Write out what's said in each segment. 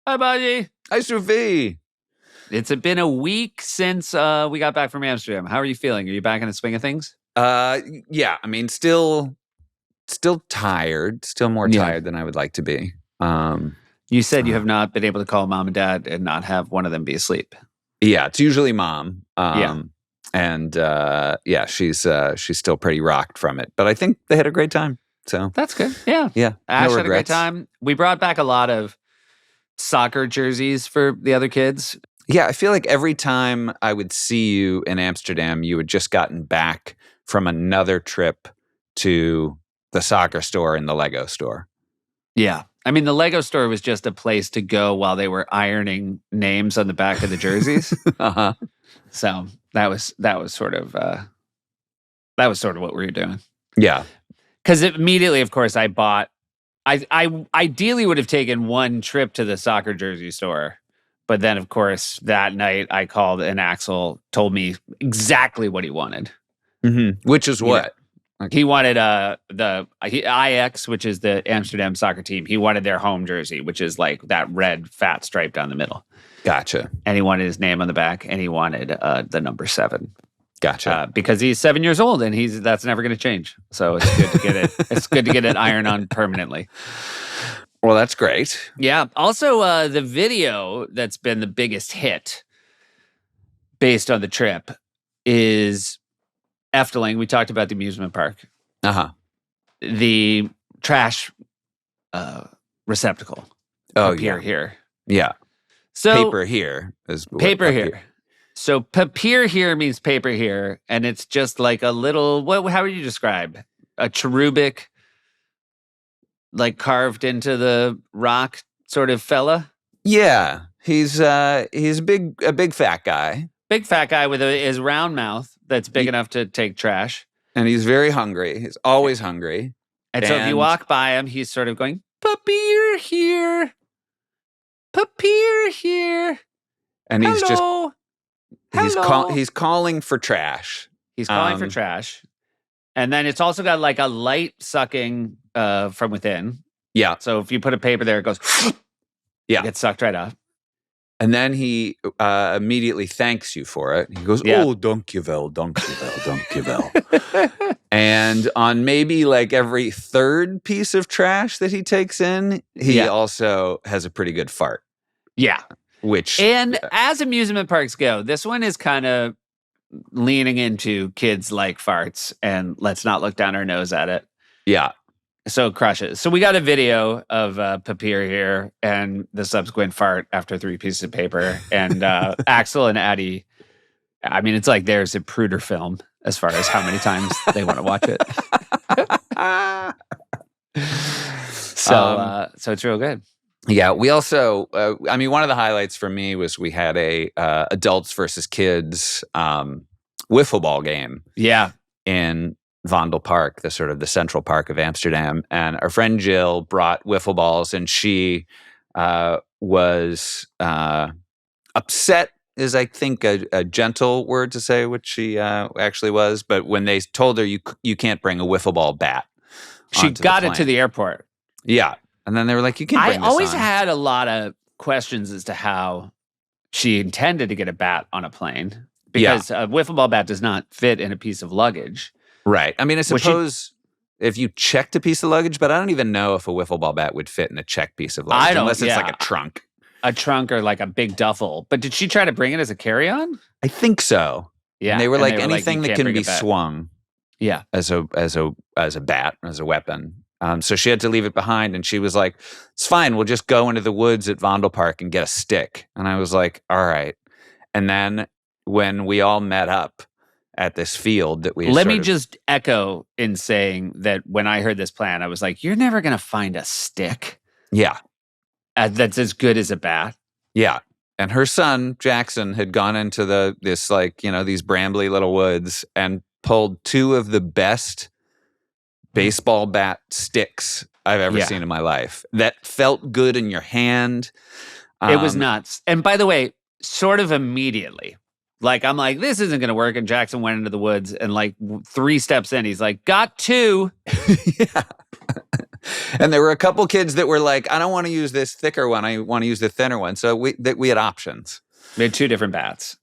Hi, buddy. Hi, Sophie. It's been a week since we got back from Amsterdam. How are you feeling? Are you back in the swing of things? Yeah, I mean, still tired, still more tired than I would like to be. You said you have not been able to call mom and dad and not have one of them be asleep. Yeah, it's usually mom. Yeah. And yeah, she's still pretty rocked from it, but I think they had a great time. So That's good. Yeah. yeah, Ash no had a great regrets. time. We brought back a lot of soccer jerseys for the other kids. Yeah, I feel like every time I would see you in Amsterdam, you had just gotten back from another trip to the soccer store and the Lego store. Yeah. I mean, the Lego store was just a place to go while they were ironing names on the back of the jerseys. Uh-huh. So that was sort of what we were doing. Yeah. Because immediately, of course, I ideally would have taken one trip to the soccer jersey store. But then, of course, that night I called and Axel told me exactly what he wanted. Mm-hmm. Which is what? He wanted the Ajax, which is the Amsterdam soccer team. He wanted their home jersey, which is like that red fat stripe down the middle. Gotcha. And he wanted his name on the back, and he wanted the number 7. Gotcha. Because he's 7 years old, and that's never going to change. So it's good to get it. It's good to get it ironed on permanently. Well, that's great. Yeah. Also, the video that's been the biggest hit based on the trip is Efteling. We talked about the amusement park. Uh-huh. The trash receptacle. Oh, Papier here. Yeah. So paper here is paper here. So papier here means paper here, and it's just like a little. How would you describe a cherubic, like carved into the rock sort of fella? Yeah, he's a big fat guy. Big fat guy with his round mouth that's big enough to take trash. And he's very hungry. He's always hungry. And so if you walk by him, he's sort of going, papier here. Papier here. And he's Hello. he's calling for trash. He's calling for trash. And then it's also got like a light sucking from within. Yeah. So if you put a paper there, it goes, yeah, it gets sucked right up. And then he immediately thanks you for it. He goes, oh, dankjewel, dankjewel, dankjewel. And on maybe like every third piece of trash that he takes in, he also has a pretty good fart. Yeah. And as amusement parks go, this one is kind of leaning into kids like farts and let's not look down our nose at it. Yeah. So it crushes. So we got a video of papier here and the subsequent fart after 3 pieces of paper. And Axel and Addie, I mean, it's like there's a Pruder film as far as how many times they want to watch it. So it's real good. Yeah, we also, I mean, one of the highlights for me was we had a adults versus kids wiffle ball game. Yeah. In Vondel Park, the sort of the central park of Amsterdam. And our friend Jill brought wiffle balls, and she was upset is, I think, a gentle word to say, which she actually was. But when they told her you can't bring a wiffle ball bat, she got it to the airport. Yeah. And then they were like, you can't bring this always on. had a lot of questions as to how she intended to get a bat on a plane. Because a wiffle ball bat does not fit in a piece of luggage. Right. I mean, I suppose if you checked a piece of luggage, but I don't even know if a wiffle ball bat would fit in a checked piece of luggage. Unless it's like a trunk. A trunk or like a big duffel. But did she try to bring it as a carry-on? I think so. Yeah. And they were like, anything that can be swung. Yeah. As a bat, as a weapon. So she had to leave it behind, and she was like, it's fine, we'll just go into the woods at Vondel Park and get a stick. And I was like, all right. And then when we all met up at this field that we Let me just echo in saying that when I heard this plan, I was like, you're never going to find a stick. Yeah. That's as good as a bat. Yeah. And her son, Jackson, had gone into this like, these brambly little woods and pulled 2 of the best baseball bat sticks I've ever seen in my life. That felt good in your hand. It was nuts. And by the way, sort of immediately, like, I'm like, this isn't going to work. And Jackson went into the woods and like 3 steps in, he's like, got 2. Yeah. And there were a couple kids that were like, I don't want to use this thicker one. I want to use the thinner one. So we had options. We had 2 different bats.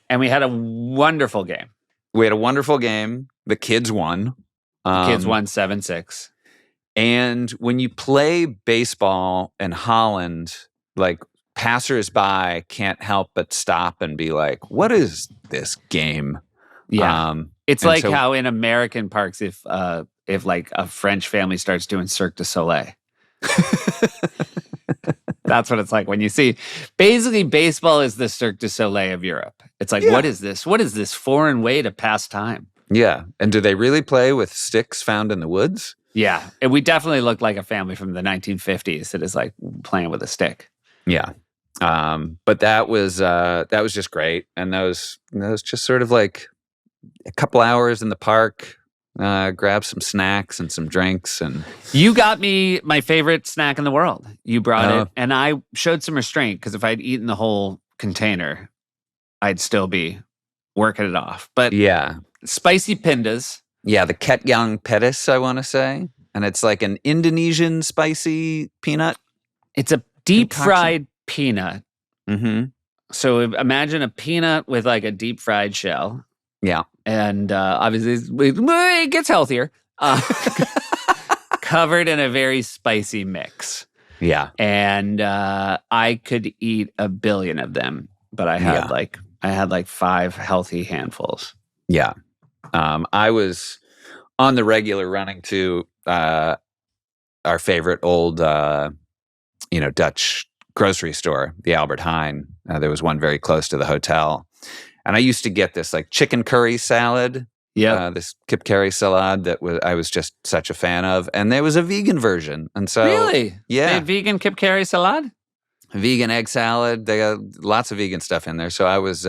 And we had a wonderful game. We had a wonderful game. The kids won. The kids won 7-6. And when you play baseball in Holland, like passersby can't help but stop and be like, what is this game? Yeah. It's like how in American parks, if like a French family starts doing Cirque du Soleil. That's what it's like when you see. Basically, baseball is the Cirque du Soleil of Europe. It's like, what is this? What is this foreign way to pass time? Yeah. And do they really play with sticks found in the woods? Yeah. And we definitely looked like a family from the 1950s that is like playing with a stick. Yeah. But that was just great. And that was just sort of like a couple hours in the park, grab some snacks and some drinks. And you got me my favorite snack in the world. You brought it, and I showed some restraint because if I'd eaten the whole container, I'd still be working it off. But yeah, spicy pindas. Yeah, the ketyang pedis, I want to say. And it's like an Indonesian spicy peanut. It's a deep fried peanut. Mm-hmm. So imagine a peanut with like a deep fried shell. Yeah. And obviously it gets healthier. Covered in a very spicy mix. Yeah. And I could eat a billion of them, but I had like 5 healthy handfuls. Yeah. I was on the regular running to our favorite old Dutch grocery store, the Albert Heijn. There was one very close to the hotel. And I used to get this like chicken curry salad. Yeah. This kip curry salad that I was just such a fan of. And there was a vegan version. And so really? Yeah. They had vegan kip curry salad? Vegan egg salad. They got lots of vegan stuff in there. So I was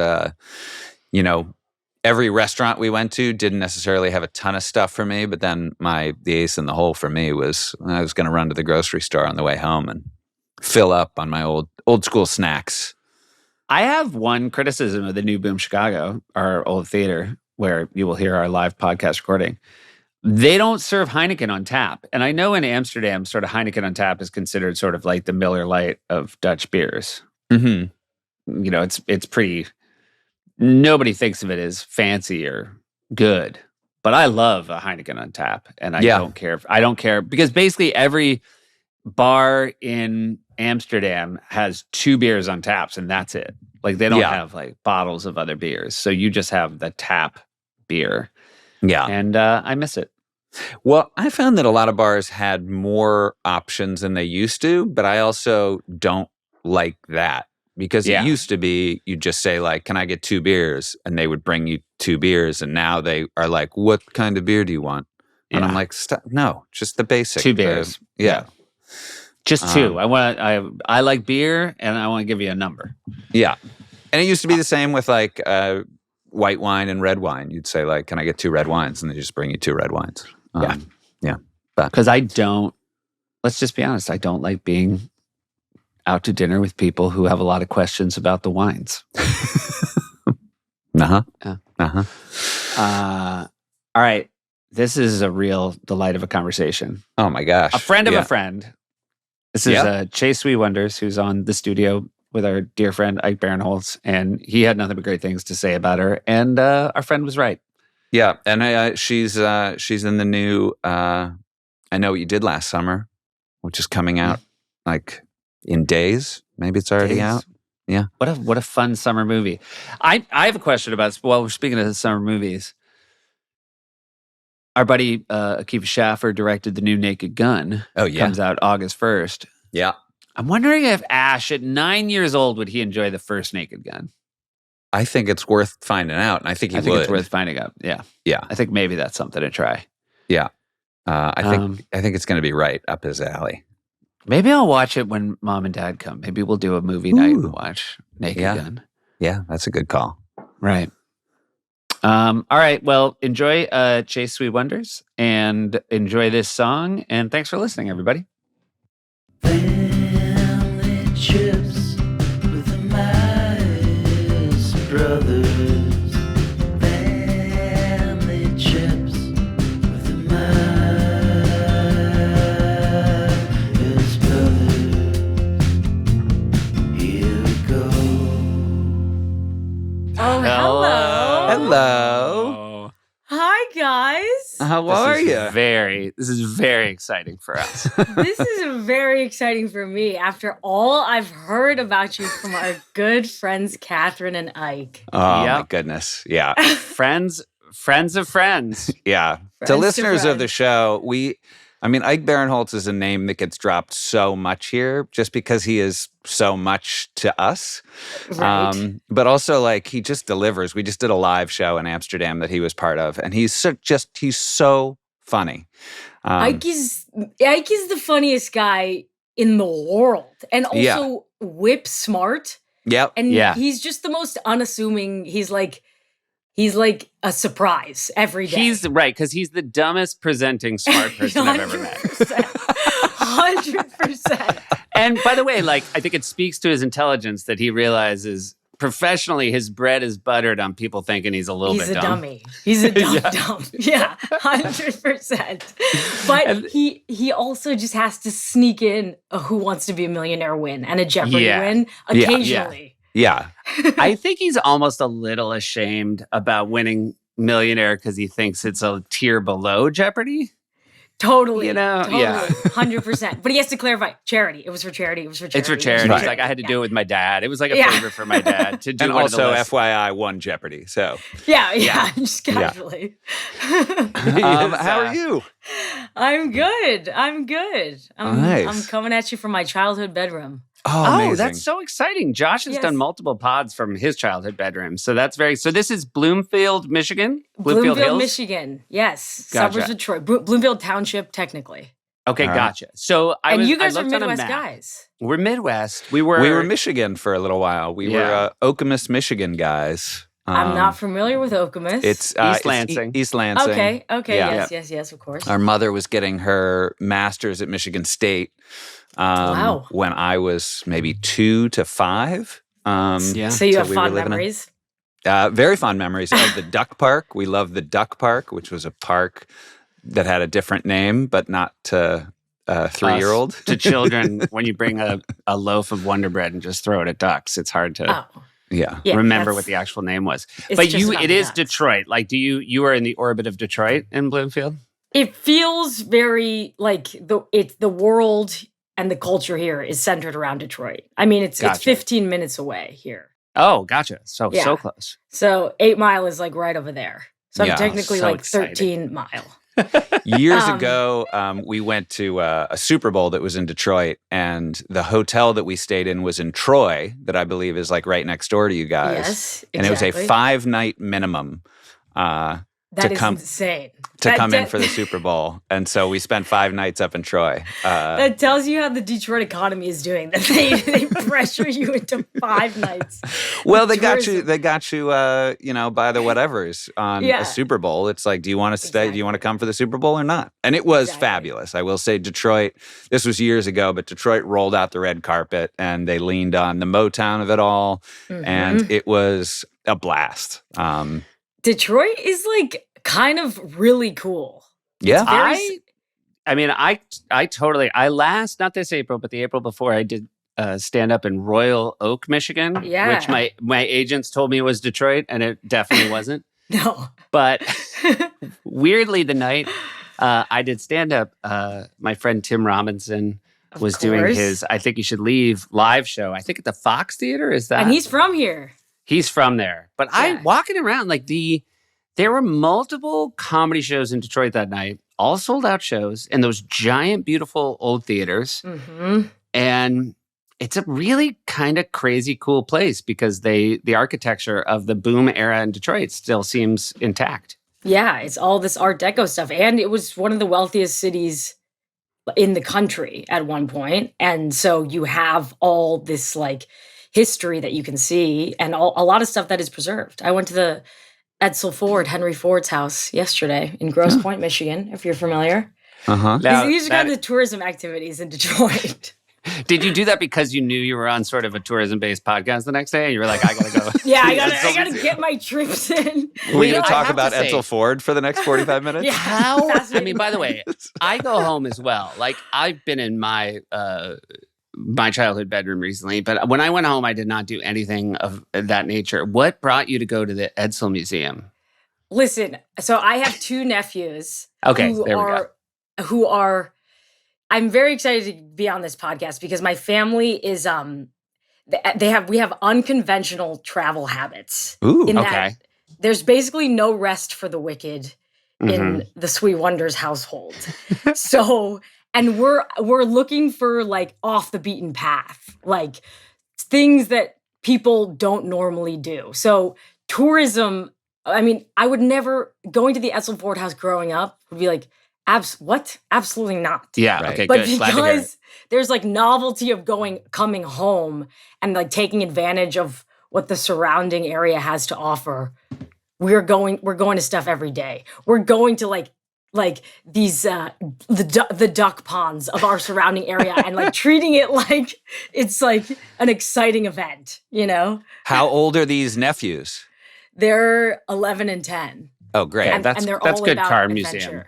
every restaurant we went to didn't necessarily have a ton of stuff for me, but then the ace in the hole for me was I was going to run to the grocery store on the way home and fill up on my old school snacks. I have one criticism of the New Boom Chicago, our old theater, where you will hear our live podcast recording. They don't serve Heineken on tap. And I know in Amsterdam, sort of Heineken on tap is considered sort of like the Miller Lite of Dutch beers. Mm-hmm. It's pretty... Nobody thinks of it as fancy or good. But I love a Heineken on tap. And I don't care. I don't care. Because basically every bar in Amsterdam has 2 beers on taps, and that's it. Like they don't have like bottles of other beers. So you just have the tap beer. Yeah. And I miss it. Well, I found that a lot of bars had more options than they used to, but I also don't like that. Because it used to be, you'd just say like, can I get 2 beers? And they would bring you 2 beers. And now they are like, what kind of beer do you want? And I'm like, no, just the basic. 2 beers. Yeah. Just 2. I like beer and I want to give you a number. Yeah. And it used to be the same with like white wine and red wine. You'd say like, can I get 2 red wines? And they just bring you 2 red wines. Yeah. Because let's just be honest, I don't like being out to dinner with people who have a lot of questions about the wines. Uh-huh. Yeah. Uh-huh. All right. This is a real delight of a conversation. Oh my gosh. A friend of a friend. This is Sui Wonders, who's on the studio with our dear friend Ike Barinholtz, and he had nothing but great things to say about her, and our friend was right. Yeah, and she's in the new I Know What You Did Last Summer, which is coming out like in days. Maybe it's already out. Yeah. What a fun summer movie. I have a question about, well, we're speaking of the summer movies. Our buddy Akiva Schaffer directed the new Naked Gun. Oh, yeah. Comes out August 1st. Yeah. I'm wondering if Ash, at 9 years old, would he enjoy the first Naked Gun? I think it's worth finding out, and I think he would. I think it's worth finding out, yeah. Yeah. I think maybe that's something to try. Yeah. I think it's going to be right up his alley. Maybe I'll watch it when Mom and Dad come. Maybe we'll do a movie night and watch Naked Gun. Yeah, that's a good call. Right. All right. Well, enjoy Sui Wonders and enjoy this song. And thanks for listening, everybody. Family trips with the Meyers Brothers. Family trips with the Meyers. Hello. Hi, guys. How are you? This is very exciting for us. This is very exciting for me after all I've heard about you from our good friends, Catherine and Ike. Oh, my Yep. goodness. Yeah. friends of friends. Yeah. Friends To to listeners of the friends. show, Ike Barinholtz is a name that gets dropped so much here just because he is so much to us. Right. But also, like, he just delivers. We just did a live show in Amsterdam that he was part of, and he's so funny. Ike is the funniest guy in the world and also whip smart. Yep. And Yeah. he's just the most unassuming. He's like a surprise every day. He's right, because he's the dumbest presenting smart person I've ever met. 100%. And by the way, like, I think it speaks to his intelligence that he realizes professionally his bread is buttered on people thinking he's a little He's bit a dumb. dummy. He's a dumb. Yeah, 100%. But he also just has to sneak in a Who Wants to Be a Millionaire win and a Jeopardy Yeah. win Yeah. occasionally. Yeah. I think he's almost a little ashamed about winning Millionaire because he thinks it's a tier below Jeopardy. Totally. You know, totally, yeah. 100%. But he has to clarify charity. It was for charity. It was for charity. It's for charity. Right. It's like I had to do it with my dad. It was like a Yeah. favor for my dad to do And one of the also, lists. FYI, won Jeopardy. So, Yeah, just Yeah. casually. how are you? I'm good. I'm Nice. I'm coming at you from my childhood bedroom. Oh, Oh, amazing. that's so exciting. Josh has Yes. done multiple pods from his childhood bedroom. So that's so this is Bloomfield, Michigan? Bloomfield, Hills? Michigan. Yes. Gotcha. Suburbs of Detroit. Bloomfield Township, technically. Okay, All right. gotcha. So And you I guys are looked on a Midwest map. guys. We're Midwest. We were We were Michigan for a little while. We Yeah. were Okemos, Michigan guys. I'm not familiar with Okemos. It's East Lansing. East Lansing. Okay, Yeah. yes, of course. Our mother was getting her master's at Michigan State Wow. when I was maybe 2 to 5. Yeah. So you So have we were fond living in- memories? Very fond memories of the Duck Park. We loved the Duck Park, which was a park that had a different name, but not to a 3-year-old. to children, when you bring a loaf of Wonder Bread and just throw it at ducks, it's hard to Oh, Yeah. yeah. remember that's- what the actual name was. it's But just about it the is ducks. Detroit. Like, you are in the orbit of Detroit in Bloomfield? It feels very like the world and the culture here is centered around Detroit. I mean, it's Gotcha. 15 minutes away here. Oh, gotcha. So Yeah. close. So 8 Mile is like right over there. So Yeah. I'm technically So like exciting. 13 Mile. Years Um, ago, we went to a Super Bowl that was in Detroit, and the hotel that we stayed in was in Troy, that I believe is like right next door to you guys. Yes, And it was a exactly. 5-night minimum That to is come- insane. to That- come in that- for the Super Bowl. And so we spent 5 nights up in Troy. That tells you how the Detroit economy is doing. That they pressure you into 5 nights. Well, they got tourism. you. They got you. By the whatevers on Yeah. a Super Bowl. It's like, do you want to stay? Do Exactly. you want to come for the Super Bowl or not? And it was Exactly. fabulous. I will say, Detroit. This was years ago, but Detroit rolled out the red carpet and they leaned on the Motown of it all, Mhm. and it was a blast. Detroit is like kind of really cool. Yeah, Very I last, not this April, but the April before, I did stand up in Royal Oak, Michigan, Yeah. which my agents told me was Detroit, and it definitely wasn't. No. But weirdly, the night I did stand up, my friend Tim Robinson Of was doing course. his I Think You Should Leave live show. I think at the Fox Theater. Is that? And he's from here. He's from there. But I Yeah. walking around there were multiple comedy shows in Detroit that night, all sold out shows in those giant, beautiful old theaters. Mm-hmm. And it's a really kind of crazy cool place because the architecture of the boom era in Detroit still seems intact. Yeah, it's all this Art Deco stuff. And it was one of the wealthiest cities in the country at one point. And so you have all this like history that you can see and a lot of stuff that is preserved. I went to the Edsel Ford, Henry Ford's house yesterday in Grosse Pointe, Michigan, if you're familiar. uh-huh. Now, These are kind that- of the tourism activities in Detroit. Did you do that because you knew you were on sort of a tourism-based podcast the next day, and you were like, "I gotta go"? Yeah, I Edsel- gotta get my trips in. We're You going know, to I talk have about to say- Edsel Ford for the next 45 minutes. Yeah. How? I Fascinating mean, by the way, I go home as well. Like I've been in my childhood bedroom recently, but when I went home, I did not do anything of that nature. What brought you to go to the Edsel Museum? Listen, so I have 2 nephews. Okay, there we go. Who are, I'm very excited to be on this podcast because my family is, we have unconventional travel habits. Ooh, in okay. that there's basically no rest for the wicked in the Sui Wonders household. So, and we're looking for like off the beaten path, like things that people don't normally do. So tourism, I mean, I would never, going to the Etzel Ford House growing up would be like, what? Absolutely not. Yeah. Right. Okay. But Good. Glad to hear it. because there's like novelty of coming home and like taking advantage of what the surrounding area has to offer, we're going to stuff every day. We're going to like these the duck ponds of our surrounding area and like treating it like it's like an exciting event, you know? How old are these nephews? They're 11 and 10. Oh, great. Okay, And that's they're good all about car adventure. museum.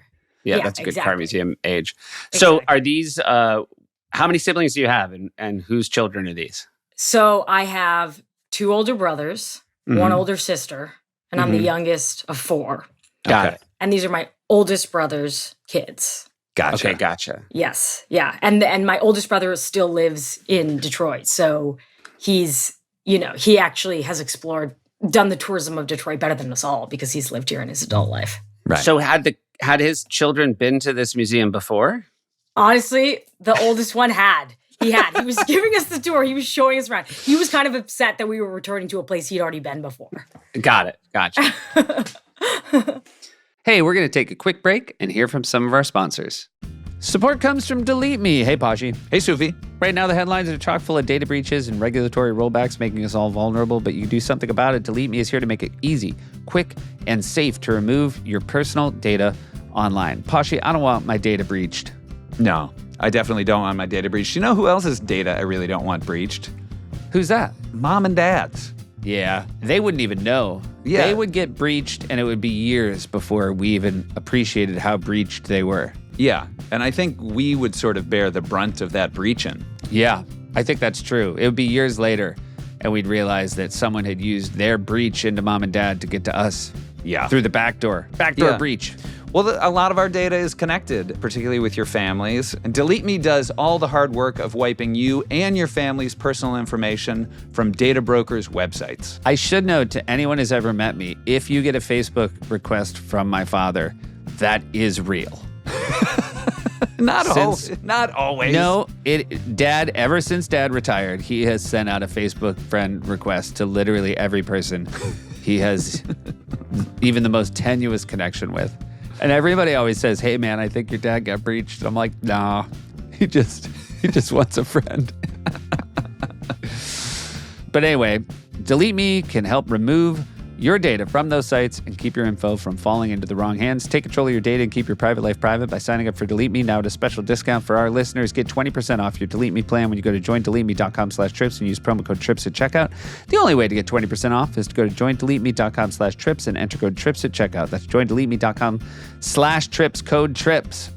Yeah, that's a good car exactly. museum age. So Exactly. are these, how many siblings do you have and whose children are these? So I have 2 older brothers, one Mhm. older sister, and I'm the Mhm. youngest of 4. Got Okay. it. And these are my oldest brother's kids. Gotcha. Okay, gotcha. Yes. Yeah. And my oldest brother still lives in Detroit. So he's, he actually has done the tourism of Detroit better than us all because he's lived here in his adult life. Right. So had his children been to this museum before? Honestly, the oldest one had. He was giving us the tour. He was showing us around. He was kind of upset that we were returning to a place he'd already been before. Got it. Gotcha. Hey, we're going to take a quick break and hear from some of our sponsors. Support comes from Delete Me. Hey, Pashi. Hey, Sufi. Right now, the headlines are chock full of data breaches and regulatory rollbacks, making us all vulnerable, but you can do something about it. Delete Me is here to make it easy, quick, and safe to remove your personal data online. Pashi, I don't want my data breached. No, I definitely don't want my data breached. You know who else's data I really don't want breached? Who's that? Mom and Dad's. Yeah, they wouldn't even know. Yeah. They would get breached, and it would be years before we even appreciated how breached they were. Yeah, and I think we would sort of bear the brunt of that breaching. Yeah, I think that's true. It would be years later, and we'd realize that someone had used their breach into Mom and Dad to get to us. Yeah. Through the back door. Backdoor Yeah. breach. Well, a lot of our data is connected, particularly with your families. And Delete Me does all the hard work of wiping you and your family's personal information from data brokers' websites. I should note to anyone who's ever met me, if you get a Facebook request from my father, that is real. Not Since- always. No, Dad, ever since Dad retired, he has sent out a Facebook friend request to literally every person he has even the most tenuous connection with. And everybody always says, hey man, I think your dad got breached. I'm like, nah, he just wants a friend. But anyway, Delete Me can help remove your data from those sites and keep your info from falling into the wrong hands. Take control of your data and keep your private life private by signing up for Delete Me. Now at a special discount for our listeners, get 20% off your Delete Me plan when you go to joindeleteme.com/trips and use promo code TRIPS at checkout. The only way to get 20% off is to go to joindeleteme.com/trips and enter code TRIPS at checkout. That's joindeleteme.com/trips, code TRIPS.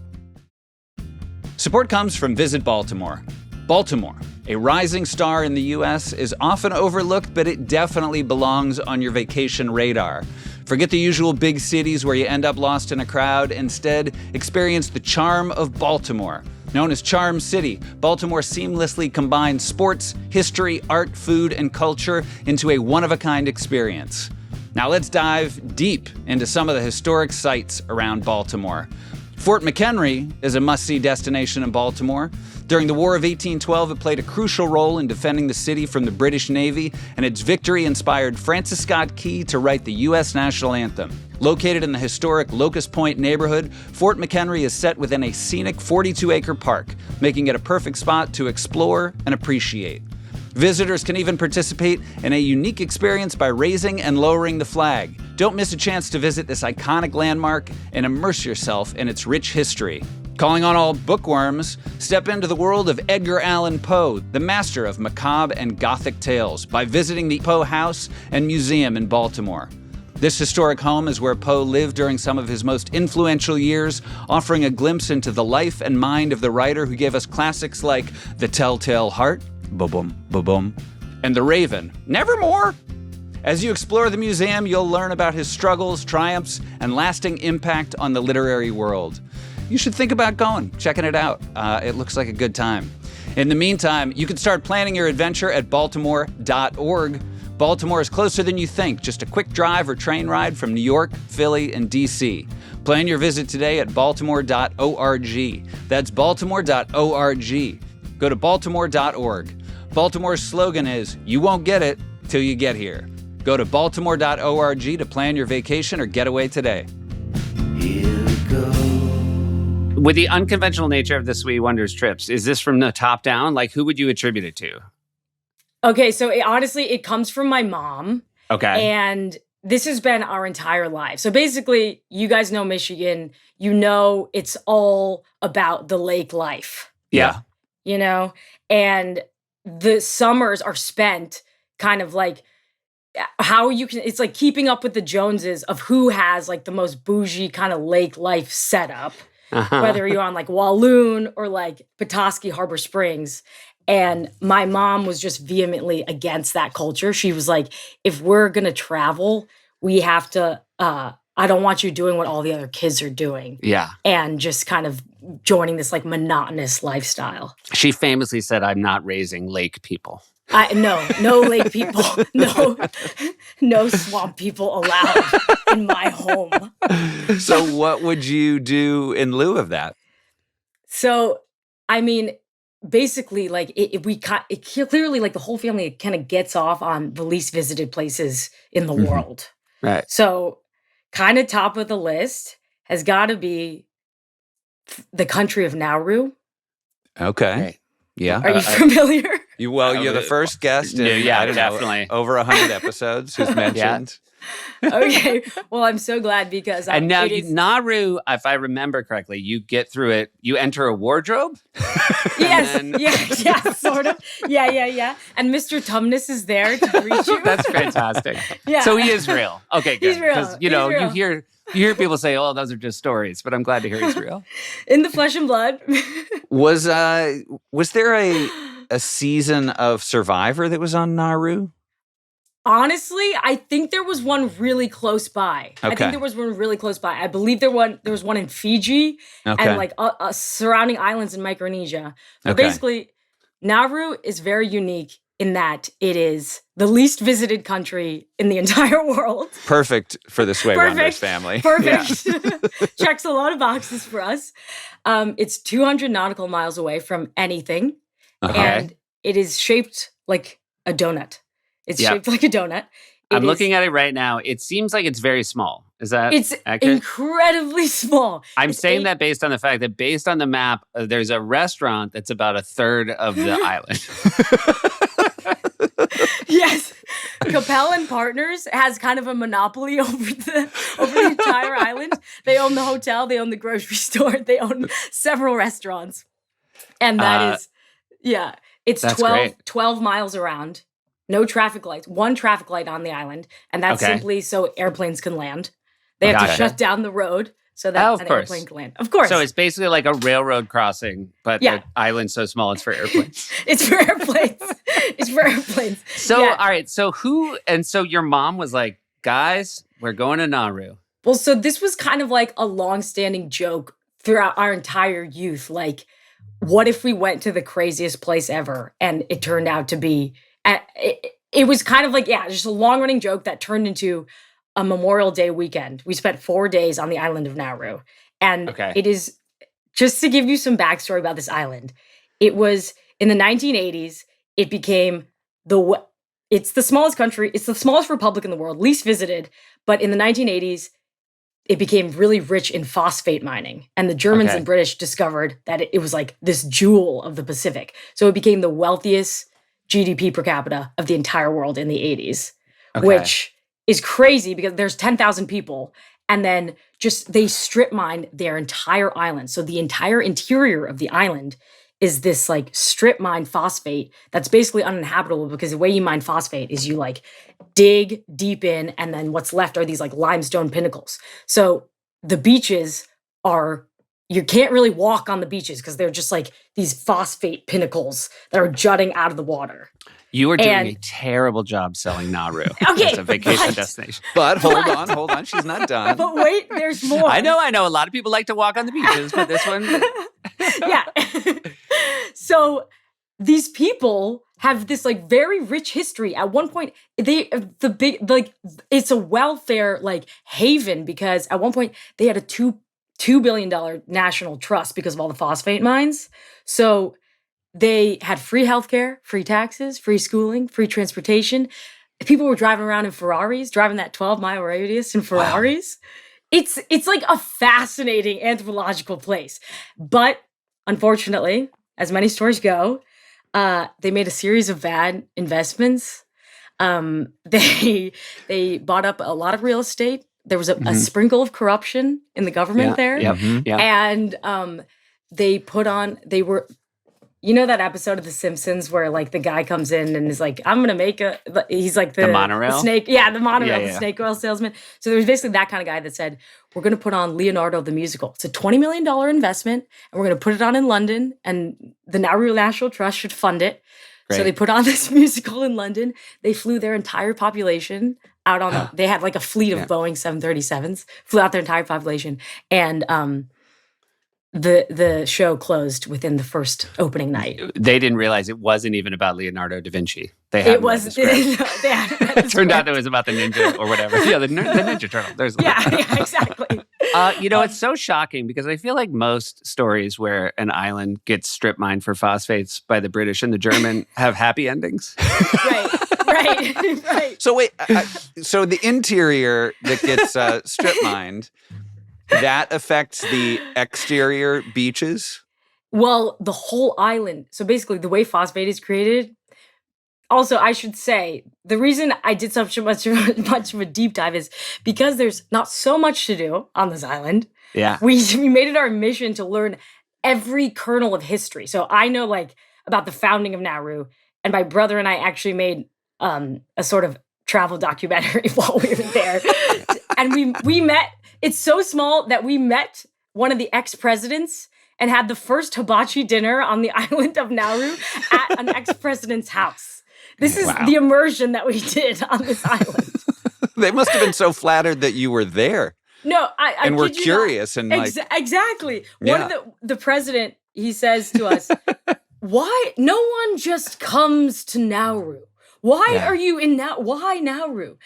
Support comes from Visit Baltimore. Baltimore, a rising star in the U.S., is often overlooked, but it definitely belongs on your vacation radar. Forget the usual big cities where you end up lost in a crowd. Instead, experience the charm of Baltimore. Known as Charm City, Baltimore seamlessly combines sports, history, art, food, and culture into a one-of-a-kind experience. Now let's dive deep into some of the historic sites around Baltimore. Fort McHenry is a must-see destination in Baltimore. During the War of 1812, it played a crucial role in defending the city from the British Navy, and its victory inspired Francis Scott Key to write the U.S. national anthem. Located in the historic Locust Point neighborhood, Fort McHenry is set within a scenic 42-acre park, making it a perfect spot to explore and appreciate. Visitors can even participate in a unique experience by raising and lowering the flag. Don't miss a chance to visit this iconic landmark and immerse yourself in its rich history. Calling on all bookworms, step into the world of Edgar Allan Poe, the master of macabre and gothic tales, by visiting the Poe House and Museum in Baltimore. This historic home is where Poe lived during some of his most influential years, offering a glimpse into the life and mind of the writer who gave us classics like The Telltale Heart, Ba-Bum, Ba-Bum, and The Raven, Nevermore. As you explore the museum, you'll learn about his struggles, triumphs, and lasting impact on the literary world. You should think about going, checking it out. It looks like a good time. In the meantime, you can start planning your adventure at baltimore.org. Baltimore is closer than you think, just a quick drive or train ride from New York, Philly, and D.C. Plan your visit today at baltimore.org. That's baltimore.org. Go to baltimore.org. Baltimore's slogan is, "You won't get it till you get here." Go to baltimore.org to plan your vacation or getaway today. Here we go. With the unconventional nature of the Sui Wonders trips, is this from the top down? Like, who would you attribute it to? Okay, so honestly, it comes from my mom. Okay. And this has been our entire life. So basically, you guys know Michigan. You know it's all about the lake life. Yeah. You know? And the summers are spent kind of like how you can, it's like keeping up with the Joneses of who has like the most bougie kind of lake life setup, whether you're on like Walloon or like Petoskey Harbor Springs. And my mom was just vehemently against that culture. She was like, if we're going to travel, we have to, I don't want you doing what all the other kids are doing. Yeah. And just kind of joining this like monotonous lifestyle. She famously said, "I'm not raising lake people." No lake people, no swamp people allowed in my home. So what would you do in lieu of that? So, I mean, basically, like it clearly, like the whole family kind of gets off on the least visited places in the world. Right. So, kind of top of the list has got to be the country of Nauru. Okay. Right. Yeah. Are you familiar? You're the first guest in, Yeah, I don't know, definitely. over 100 episodes who's mentioned. Okay. Well, I'm so glad because And now it is- Nauru, if I remember correctly, you get through it. You enter a wardrobe. Yes, then- yeah, sort of. Yeah. And Mr. Tumnus is there to greet you. That's fantastic. Yeah. So he is real. Okay, good. He's real. Because you know, He's real. you hear people say, "Oh, those are just stories," but I'm glad to hear he's real. In the flesh and blood. Was there a season of Survivor that was on Nauru? Honestly, I think there was one really close by. I Okay. think there was one really close by. I believe there was one in Fiji Okay. and like surrounding islands in Micronesia. But Okay. basically, Nauru is very unique in that it is the least visited country in the entire world. Perfect for the Sui Wonders family. Perfect. Checks a lot of boxes for us. It's 200 nautical miles away from anything. Uh-huh. And it is shaped like a donut. It's Yep. shaped like a donut. I'm looking at it right now. It seems like it's very small. Is that It's accurate? incredibly small. I'm It's saying that based on the fact that based on the map, there's a restaurant that's about a third of the island. Yes. Capel and Partners has kind of a monopoly over the entire island. They own the hotel, they own the grocery store, they own several restaurants. And that is, it's that's 12 miles around. No traffic lights. One traffic light on the island. And that's Okay. simply so airplanes can land. They have Gotcha. to shut down the road so that Of an course. airplane can land. Of course. So it's basically like a railroad crossing, but Yeah. the island's so small it's for airplanes. It's for airplanes. It's for airplanes. So, Yeah. all right. So so your mom was like, "Guys, we're going to Nauru." Well, so this was kind of like a long-standing joke throughout our entire youth. Like, what if we went to the craziest place ever? And it turned out to be, it was kind of like, just a long-running joke that turned into a Memorial Day weekend. We spent 4 days on the island of Nauru. And Okay. it is, just to give you some backstory about this island, it was in the 1980s, it became it's the smallest country, it's the smallest republic in the world, least visited. But in the 1980s, it became really rich in phosphate mining. And the Germans Okay. and British discovered that it was like this jewel of the Pacific. So it became the wealthiest GDP per capita of the entire world in the 80s, Okay. which is crazy because there's 10,000 people. And then just they strip mined their entire island. So the entire interior of the island is this like strip mined phosphate that's basically uninhabitable because the way you mine phosphate is you like dig deep in and then what's left are these like limestone pinnacles. So the beaches you can't really walk on the beaches because they're just like these phosphate pinnacles that are jutting out of the water. You are doing And- a terrible job selling Nauru Okay, as a vacation but- destination. But hold on. She's not done. But wait, there's more. I know. A lot of people like to walk on the beaches, but this one, Yeah. So these people have this like very rich history. At one point, it's a welfare like haven because at one point they had a $2 billion national trust because of all the phosphate mines. So they had free healthcare, free taxes, free schooling, free transportation. People were driving around in Ferraris, driving that 12-mile radius in Ferraris. Wow. It's like a fascinating anthropological place. But unfortunately, as many stories go, they made a series of bad investments. They bought up a lot of real estate. There was a sprinkle of corruption in the government there. And they were, you know that episode of The Simpsons where like the guy comes in and is like, I'm going to make he's like the monorail? The snake. Yeah, the monorail, the snake oil salesman. So there was basically that kind of guy that said, we're going to put on Leonardo the musical. It's a $20 million investment and we're going to put it on in London and the Nauru National Trust should fund it. Great. So they put on this musical in London. They flew their entire population out on they had like a fleet of Boeing 737s, flew out their entire population. And the show closed within the first opening night. They didn't realize it wasn't even about Leonardo da Vinci. They had it turned out it was about the ninja or whatever. Yeah, the Ninja Turtle. Yeah, exactly. It's so shocking because I feel like most stories where an island gets strip mined for phosphates by the British and the German have happy endings. Right. So wait, so the interior that gets strip mined, that affects the exterior beaches? Well, the whole island. So basically the way phosphate is created. Also, I should say, the reason I did such much of a deep dive is because there's not so much to do on this island. Yeah. We made it our mission to learn every kernel of history. So I know like about the founding of Nauru, and my brother and I actually made a sort of travel documentary while we were there. And we met, it's so small that we met one of the ex-presidents and had the first hibachi dinner on the island of Nauru at an ex-president's house. This is the immersion that we did on this island. They must have been so flattered that you were there. No, I and we're curious and like exactly. One of the president, he says to us, "Why no one just comes to Nauru? Why are you in why Nauru?"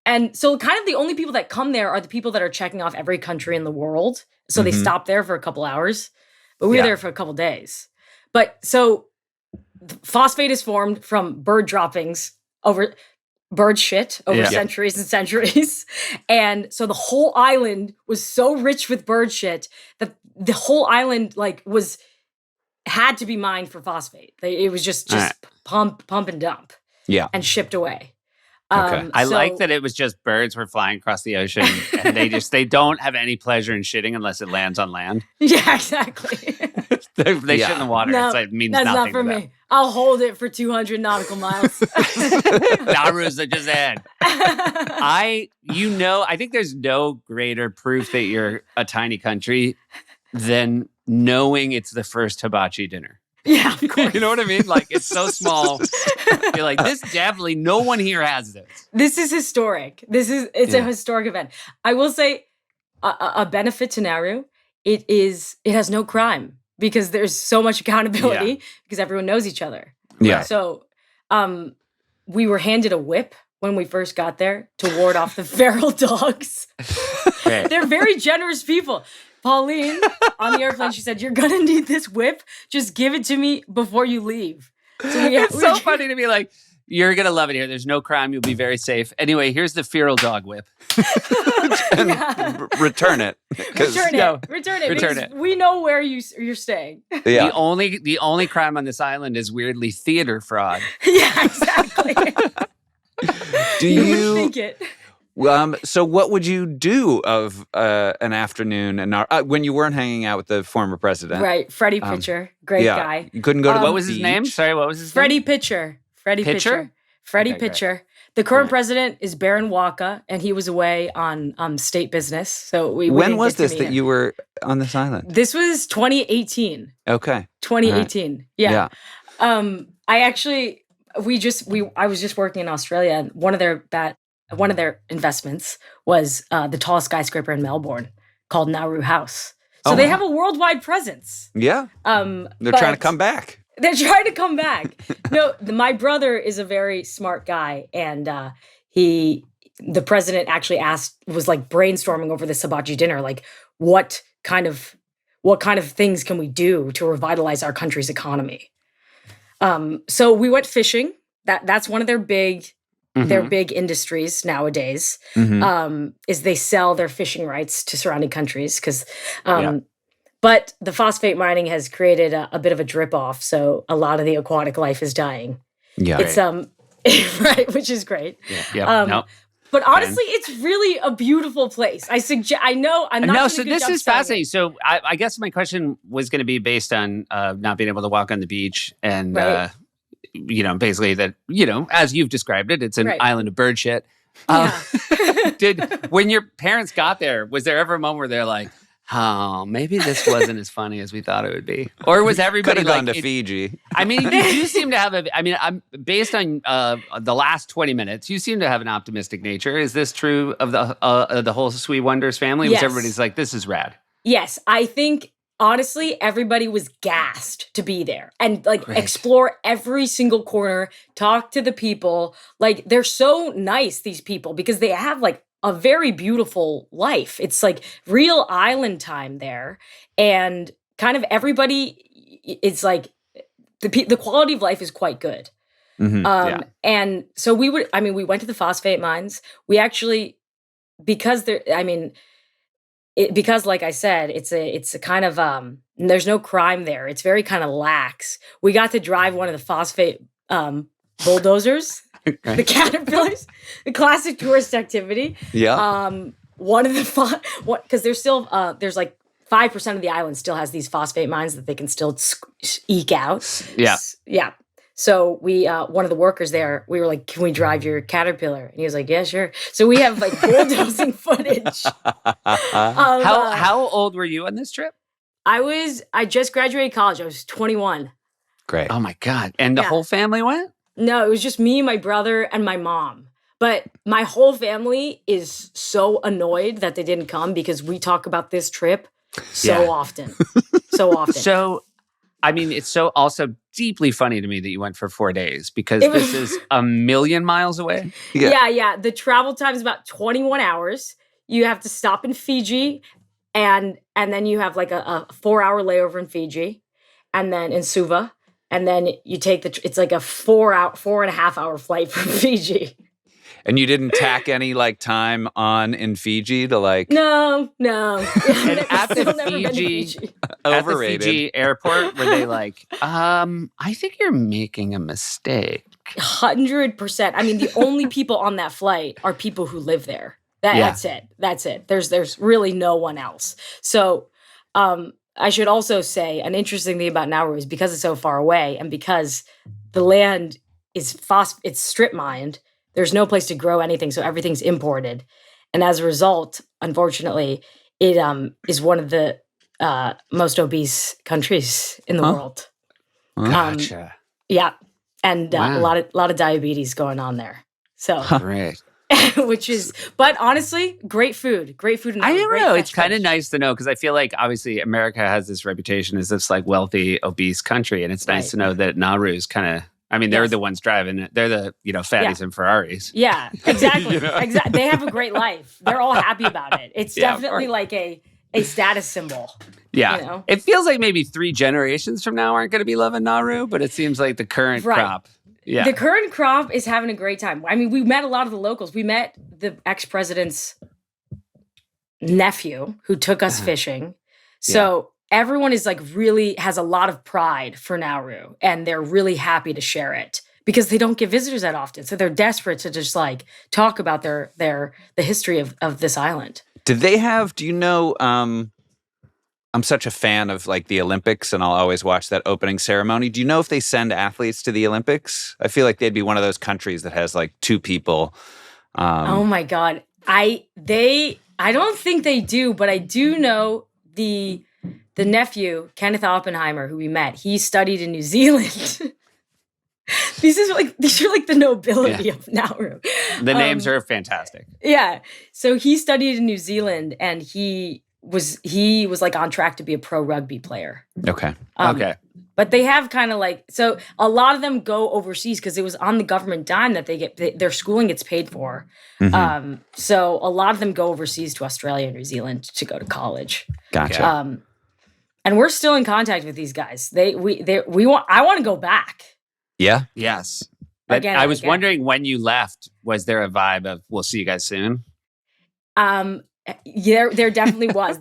And so kind of the only people that come there are the people that are checking off every country in the world. So they stop there for a couple hours, but we were there for a couple days. But so phosphate is formed from bird droppings over bird shit over centuries and centuries. And so the whole island was so rich with bird shit that the whole island like had to be mined for phosphate. It was just pump and dump. Yeah. And shipped away. Okay. I like that it was just birds were flying across the ocean and they don't have any pleasure in shitting unless it lands on land. Yeah, exactly. they shit in the water. No, it means that's nothing not for to me. them. I'll hold it for 200 nautical miles. Nauru's just in. I think there's no greater proof that you're a tiny country than knowing it's the first hibachi dinner. Yeah, of course. You know what I mean? Like, it's so small. You're like, this definitely, no one here has this. This is historic. It's a historic event. I will say a benefit to Nauru, it has no crime because there's so much accountability because everyone knows each other. Yeah. So we were handed a whip when we first got there to ward off the feral dogs. They're very generous people. Pauline, on the airplane, she said, "You're going to need this whip. Just give it to me before you leave." So it's so funny to be like, you're going to love it here. There's no crime. You'll be very safe. Anyway, here's the feral dog whip. Return it. Return it. We know where you're staying. Yeah. The only crime on this island is weirdly theater fraud. Yeah, exactly. Do you think it? So what would you do of an afternoon when you weren't hanging out with the former president? Right. Freddie Pitcher. Great guy. You couldn't go to what was his name? Sorry, what was his name? Freddie Pitcher. Freddie Pitcher. Freddie Pitcher. The current president is Baron Waka, and he was away on state business. So when was this that you were on this island? This was 2018. Okay. 2018. Right. Yeah. I actually, I was just working in Australia, and one of their investments was the tallest skyscraper in Melbourne called Nauru House. So they have a worldwide presence. Yeah. They're trying to come back. They're trying to come back. No, my brother is a very smart guy, and the president actually was like brainstorming over this hibachi dinner, like what kind of things can we do to revitalize our country's economy? So we went fishing. That's one of their big industries nowadays. Is they sell their fishing rights to surrounding countries because. But the phosphate mining has created a bit of a drip off, so a lot of the aquatic life is dying. Yeah, it's right, which is great. Yeah. But honestly, it's really a beautiful place. I know I'm not. No, so this is fascinating. So I guess my question was going to be based on not being able to walk on the beach and basically that as you've described it, it's an island of bird shit. When your parents got there, was there ever a moment where they're like, oh, maybe this wasn't as funny as we thought it would be? Or was everybody like... Could have gone to Fiji. I mean, you do seem to have I'm based on the last 20 minutes, you seem to have an optimistic nature. Is this true of the whole Sui Wonders family? Yes. Was everybody's like, this is rad? Yes, I think, honestly, everybody was gassed to be there and explore every single corner, talk to the people. Like, they're so nice, these people, because they have a very beautiful life. It's like real island time there, and kind of everybody. It's like the quality of life is quite good. And so we went to the phosphate mines. We actually, because like I said, it's a kind of there's no crime there. It's very kind of lax. We got to drive one of the phosphate bulldozers. The caterpillars, the classic tourist activity. Yeah. One of the because there's still there's 5% of the island still has these phosphate mines that they can still eke out. Yeah. Yeah. So we one of the workers there, we were like, "Can we drive your caterpillar?" And he was like, "Yeah, sure." So we have bulldozing footage. How old were you on this trip? I just graduated college. I was 21. Great. Oh my God! And the whole family went? No, it was just me, my brother, and my mom. But my whole family is so annoyed that they didn't come because we talk about this trip so often. So often. So, I mean, it's so also deeply funny to me that you went for 4 days because this is a million miles away. Yeah. The travel time is about 21 hours. You have to stop in Fiji, and then you have a 4-hour layover in Fiji, and then in Suva. And then you take it's like a 4.5 hour flight from Fiji. And you didn't tack any time on in Fiji to No. And at the Fiji airport, were they I think you're making a mistake? 100%. I mean, the only people on that flight are people who live there. That's it. There's really no one else. So, I should also say an interesting thing about Nauru is because it's so far away and because the land is it's strip mined, there's no place to grow anything, so everything's imported. And as a result, unfortunately, it is one of the most obese countries in the world. Gotcha. Yeah. And a lot of diabetes going on there. So great. But honestly, great food. In I don't know. It's kind of nice to know because I feel like obviously America has this reputation as this wealthy, obese country. And it's nice to know that Nauru is kind of, they're the ones driving it. They're the, fatties and Ferraris. Yeah, exactly. Exactly. They have a great life. They're all happy about it. It's definitely a status symbol. Yeah. It feels like maybe 3 generations from now aren't going to be loving Nauru, but it seems like the current crop. Yeah. The current crop is having a great time. We met a lot of the locals. We met the ex-president's nephew who took us fishing. So everyone is really has a lot of pride for Nauru, and they're really happy to share it because they don't get visitors that often. So they're desperate to just talk about the history of this island. Did they have, do you know, I'm such a fan of the Olympics and I'll always watch that opening ceremony. Do you know if they send athletes to the Olympics? I feel like they'd be one of those countries that has 2 people. Oh my God. I don't think they do, but I do know the nephew, Kenneth Oppenheimer, who we met, he studied in New Zealand. these are like the nobility of Nauru. The names are fantastic. Yeah. So he studied in New Zealand, and he was like on track to be a pro rugby player. Okay. Okay. But they have kind of like, so a lot of them go overseas because it was on the government dime that their schooling gets paid for. So a lot of them go overseas to Australia and New Zealand to go to college. Gotcha. And we're still in contact with these guys. I want to go back. Yeah. Yes. Again I and was again. wondering when you left, was there a vibe of we'll see you guys soon? Yeah, there definitely was.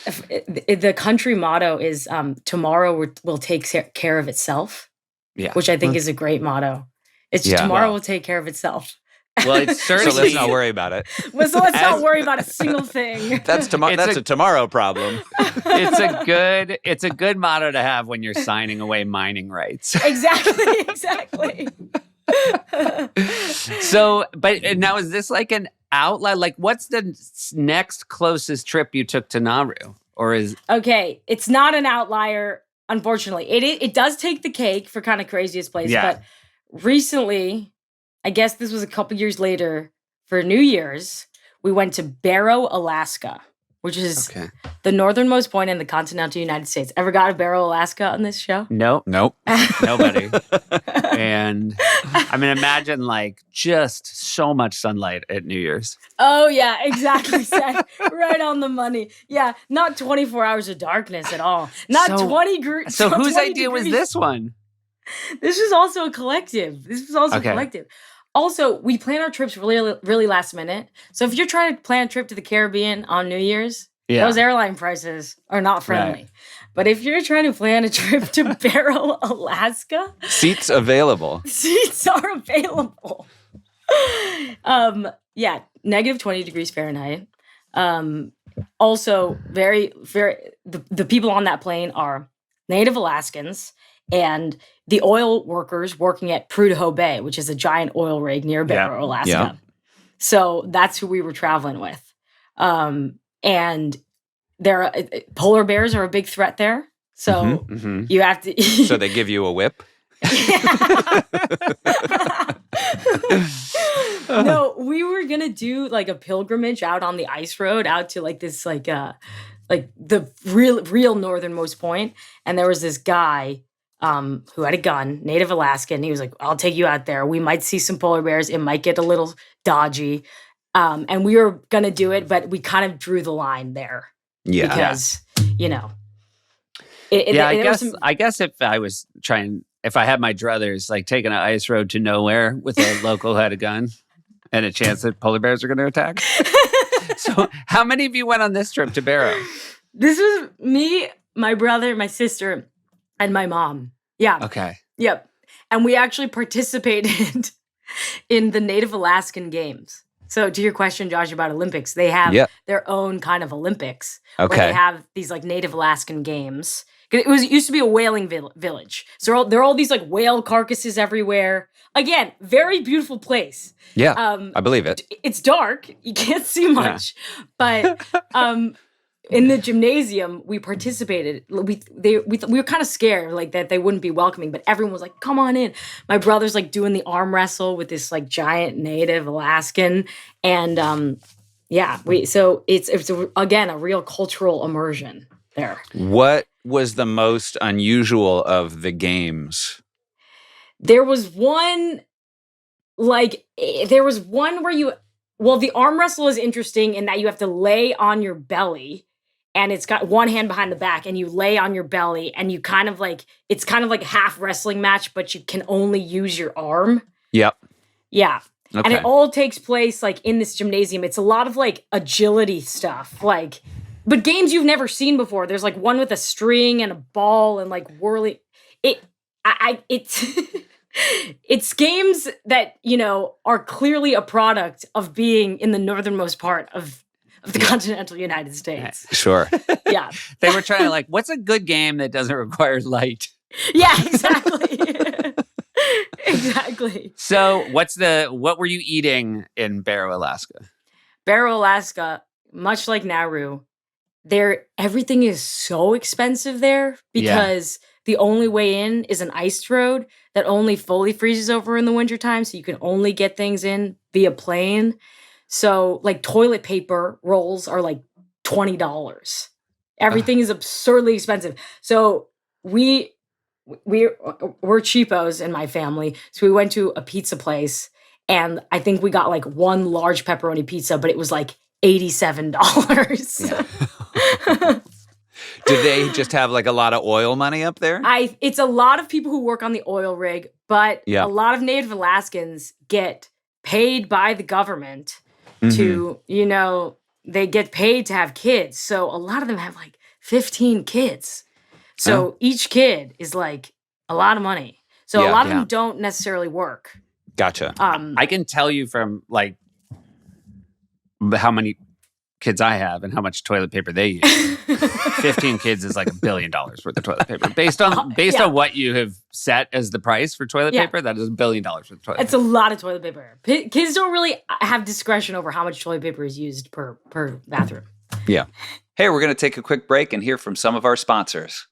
The country motto is tomorrow will take care of itself. Yeah. Which I think is a great motto. It's Yeah. tomorrow Well- will take care of itself. Well, it's So certainly let's not worry about it. So let's not As- worry about a single thing. That's tomorrow. It's That's a tomorrow problem. it's a good motto to have when you're signing away mining rights. Exactly. So, but now is this like an outlet? Like, what's the next closest trip you took to Nauru? Or is Okay, it's not an outlier, unfortunately. It does take the cake for kind of craziest place. Yeah. But recently, I guess this was a couple years later, for New Year's, we went to Barrow, Alaska, which is okay? the northernmost point in the continental United States. Ever got to Barrow, Alaska on this show? Nope, Nope. nobody. And I mean, imagine like just so much sunlight at New Year's. Oh, yeah, exactly, Seth. Right on the money. Yeah, not 24 hours of darkness at all. Not So- 20 degrees. So whose idea was this one? This was also a collective. Okay. Also, we plan our trips really, really last minute. So if you're trying to plan a trip to the Caribbean on New Year's, Yeah. those airline prices are not friendly. Right. But if you're trying to plan a trip to Barrow, Alaska, Seats available. seats are available. Yeah, negative 20 degrees Fahrenheit. Also, very, very, the people on that plane are Native Alaskans and the oil workers working at Prudhoe Bay, which is a giant oil rig near Barrow, Alaska. Yeah. So that's who we were traveling with. And there, polar bears are a big threat there. So Mhm. you have to. So they give you a whip. No, we were gonna do like a pilgrimage out on the ice road out to like this like the real northernmost point, and there was this guy who had a gun, Native Alaskan. He was like, "I'll take you out there. We might see some polar bears. It might get a little dodgy." And we were gonna do it, but we kind of drew the line there Yeah. because I guess if I had my druthers, like taking an ice road to nowhere with a local who had a gun and a chance that polar bears are going to attack. So, how many of you went on this trip to Barrow? This was me, my brother, my sister, and my mom. Yeah. Okay. Yep. And we actually participated in the Native Alaskan Games. So to your question, Josh, about Olympics, they have Yep. their own kind of Olympics where Okay. they have these like Native Alaskan Games. It used to be a whaling village. So there are all these like whale carcasses everywhere. Again, very beautiful place. Yeah. I believe it. It's dark. You can't see much. But in the gymnasium, we participated. We were kind of scared like that they wouldn't be welcoming, but everyone was like, "Come on in." My brother's like doing the arm wrestle with this like giant Native Alaskan, and so it's again a real cultural immersion there. What was the most unusual of the games? There was one where the arm wrestle is interesting in that you have to lay on your belly and it's got one hand behind the back and you lay on your belly and you kind of like, it's kind of like a half wrestling match, but you can only use your arm. Yep. Yeah. Okay. And it all takes place like in this gymnasium. It's a lot of like agility stuff, but games you've never seen before. There's like one with a string and a ball and like whirling. It's games that, are clearly a product of being in the northernmost part of the continental United States. Sure. Yeah. They were trying to like, what's a good game that doesn't require light? Yeah, exactly. Exactly. So, what were you eating in Barrow, Alaska? Barrow, Alaska, much like Nauru, everything is so expensive there because the only way in is an iced road that only fully freezes over in the wintertime. So you can only get things in via plane. So like toilet paper rolls are like $20. Everything is absurdly expensive. So we're cheapos in my family. So we went to a pizza place and I think we got like one large pepperoni pizza, but it was like $87. Do they just have like a lot of oil money up there? It's a lot of people who work on the oil rig, but a lot of Native Alaskans get paid by the government to, they get paid to have kids. So a lot of them have like 15 kids. So each kid is like a lot of money. So a lot of them don't necessarily work. Gotcha. I can tell you from like how many kids I have and how much toilet paper they use. 15 kids is like $1 billion worth of toilet paper. Based on what you have set as the price for toilet paper, that is $1 billion worth of toilet paper. It's a lot of toilet paper. Kids don't really have discretion over how much toilet paper is used per bathroom. Yeah. Hey, we're going to take a quick break and hear from some of our sponsors.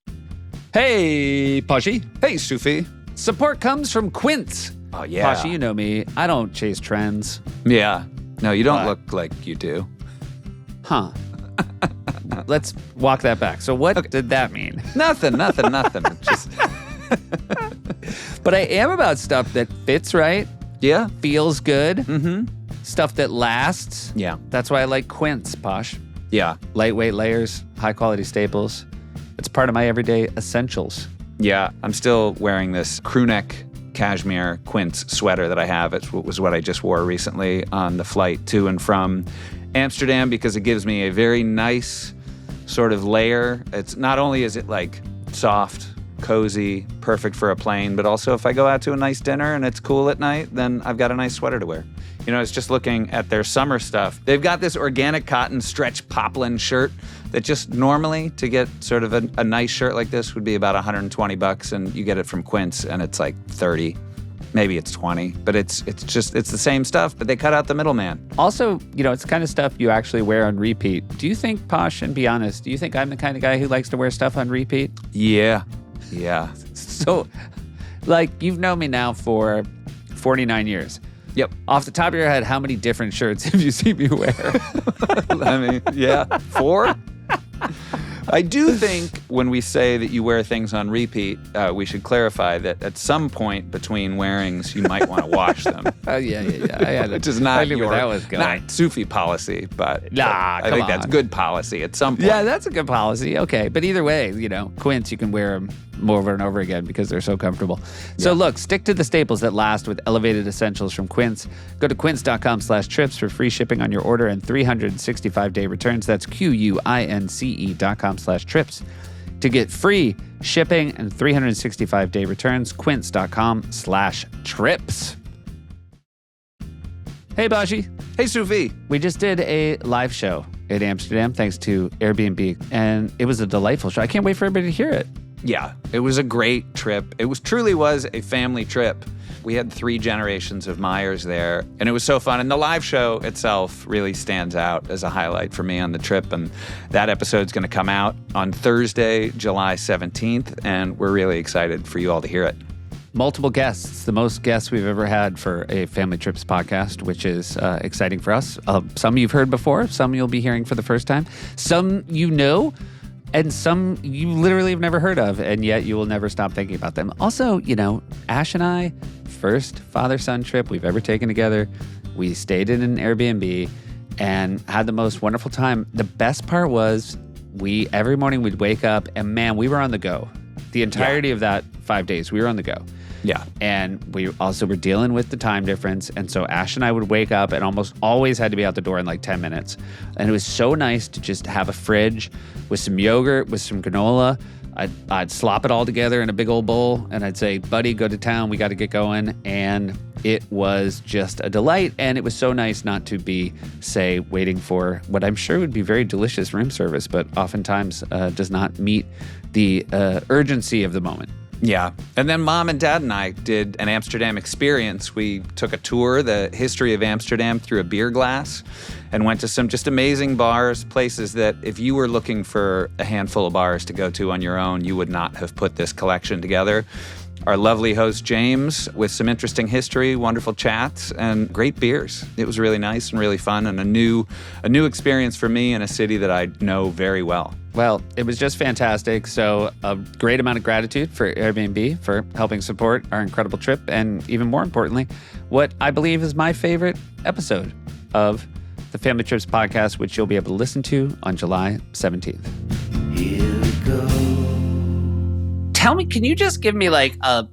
Hey, Poshy. Hey, Sufi. Support comes from Quince. Oh, yeah. Poshy, you know me. I don't chase trends. Yeah. No, you don't look like you do. Huh. Let's walk that back. So what did that mean? Nothing. Just But I am about stuff that fits right. Yeah. Feels good. Mm-hmm. Stuff that lasts. Yeah. That's why I like Quince, Posh. Yeah. Lightweight layers, high quality staples. It's part of my everyday essentials. Yeah. I'm still wearing this crew neck cashmere Quince sweater that I have. It was what I just wore recently on the flight to and from Amsterdam because it gives me a very nice sort of layer. It's not only is it like soft, cozy, perfect for a plane, but also if I go out to a nice dinner and it's cool at night, then I've got a nice sweater to wear. I was just looking at their summer stuff. They've got this organic cotton stretch poplin shirt that just normally to get sort of a nice shirt like this would be about $120, and you get it from Quince and it's like 30. Maybe it's 20, but it's the same stuff, but they cut out the middleman. Also, it's the kind of stuff you actually wear on repeat. Do you think, Posh, and be honest, do you think I'm the kind of guy who likes to wear stuff on repeat? Yeah. So, like, you've known me now for 49 years. Yep. Off the top of your head, how many different shirts have you seen me wear? I mean, 4? I do think when we say that you wear things on repeat, we should clarify that at some point between wearings, you might want to wash them. Yeah. Which is not I knew where that was going. Not Sufi policy, but I think that's good policy at some point. Yeah, that's a good policy. Okay, but either way, Quince, you can wear them over and over again because they're so comfortable. So look, stick to the staples that last with elevated essentials from Quince. Go to quince.com/trips for free shipping on your order and 365-day returns. That's QUINCE.com/trips to get free shipping and 365-day returns. Quince.com/trips. Hey, Bashi. Hey, Sufi. We just did a live show in Amsterdam thanks to Airbnb, and it was a delightful show. I can't wait for everybody to hear it. Yeah, it was a great trip. It truly was a family trip. We had 3 generations of Meyers there, and it was so fun. And the live show itself really stands out as a highlight for me on the trip. And that episode's going to come out on Thursday, July 17th, and we're really excited for you all to hear it. Multiple guests, the most guests we've ever had for a Family Trips podcast, which is exciting for us. Some you've heard before, some you'll be hearing for the first time, some and some you literally have never heard of, and yet you will never stop thinking about them. Also, Ash and I, first father-son trip we've ever taken together. We stayed in an Airbnb and had the most wonderful time. The best part was every morning we'd wake up and man, we were on the go. The entirety of that 5 days, we were on the go. Yeah. And we also were dealing with the time difference. And so Ash and I would wake up and almost always had to be out the door in like 10 minutes. And it was so nice to just have a fridge with some yogurt, with some granola. I'd slop it all together in a big old bowl and I'd say, buddy, go to town. We got to get going. And it was just a delight. And it was so nice not to be, say, waiting for what I'm sure would be very delicious room service, but oftentimes does not meet the urgency of the moment. Yeah. And then Mom and Dad and I did an Amsterdam experience. We took a tour, the history of Amsterdam through a beer glass, and went to some just amazing bars, places that if you were looking for a handful of bars to go to on your own, you would not have put this collection together. Our lovely host, James, with some interesting history, wonderful chats, and great beers. It was really nice and really fun, and a new experience for me in a city that I know very well. Well, it was just fantastic. So a great amount of gratitude for Airbnb for helping support our incredible trip. And even more importantly, what I believe is my favorite episode of the Family Trips podcast, which you'll be able to listen to on July 17th. Here we go. Tell me, can you just give me like a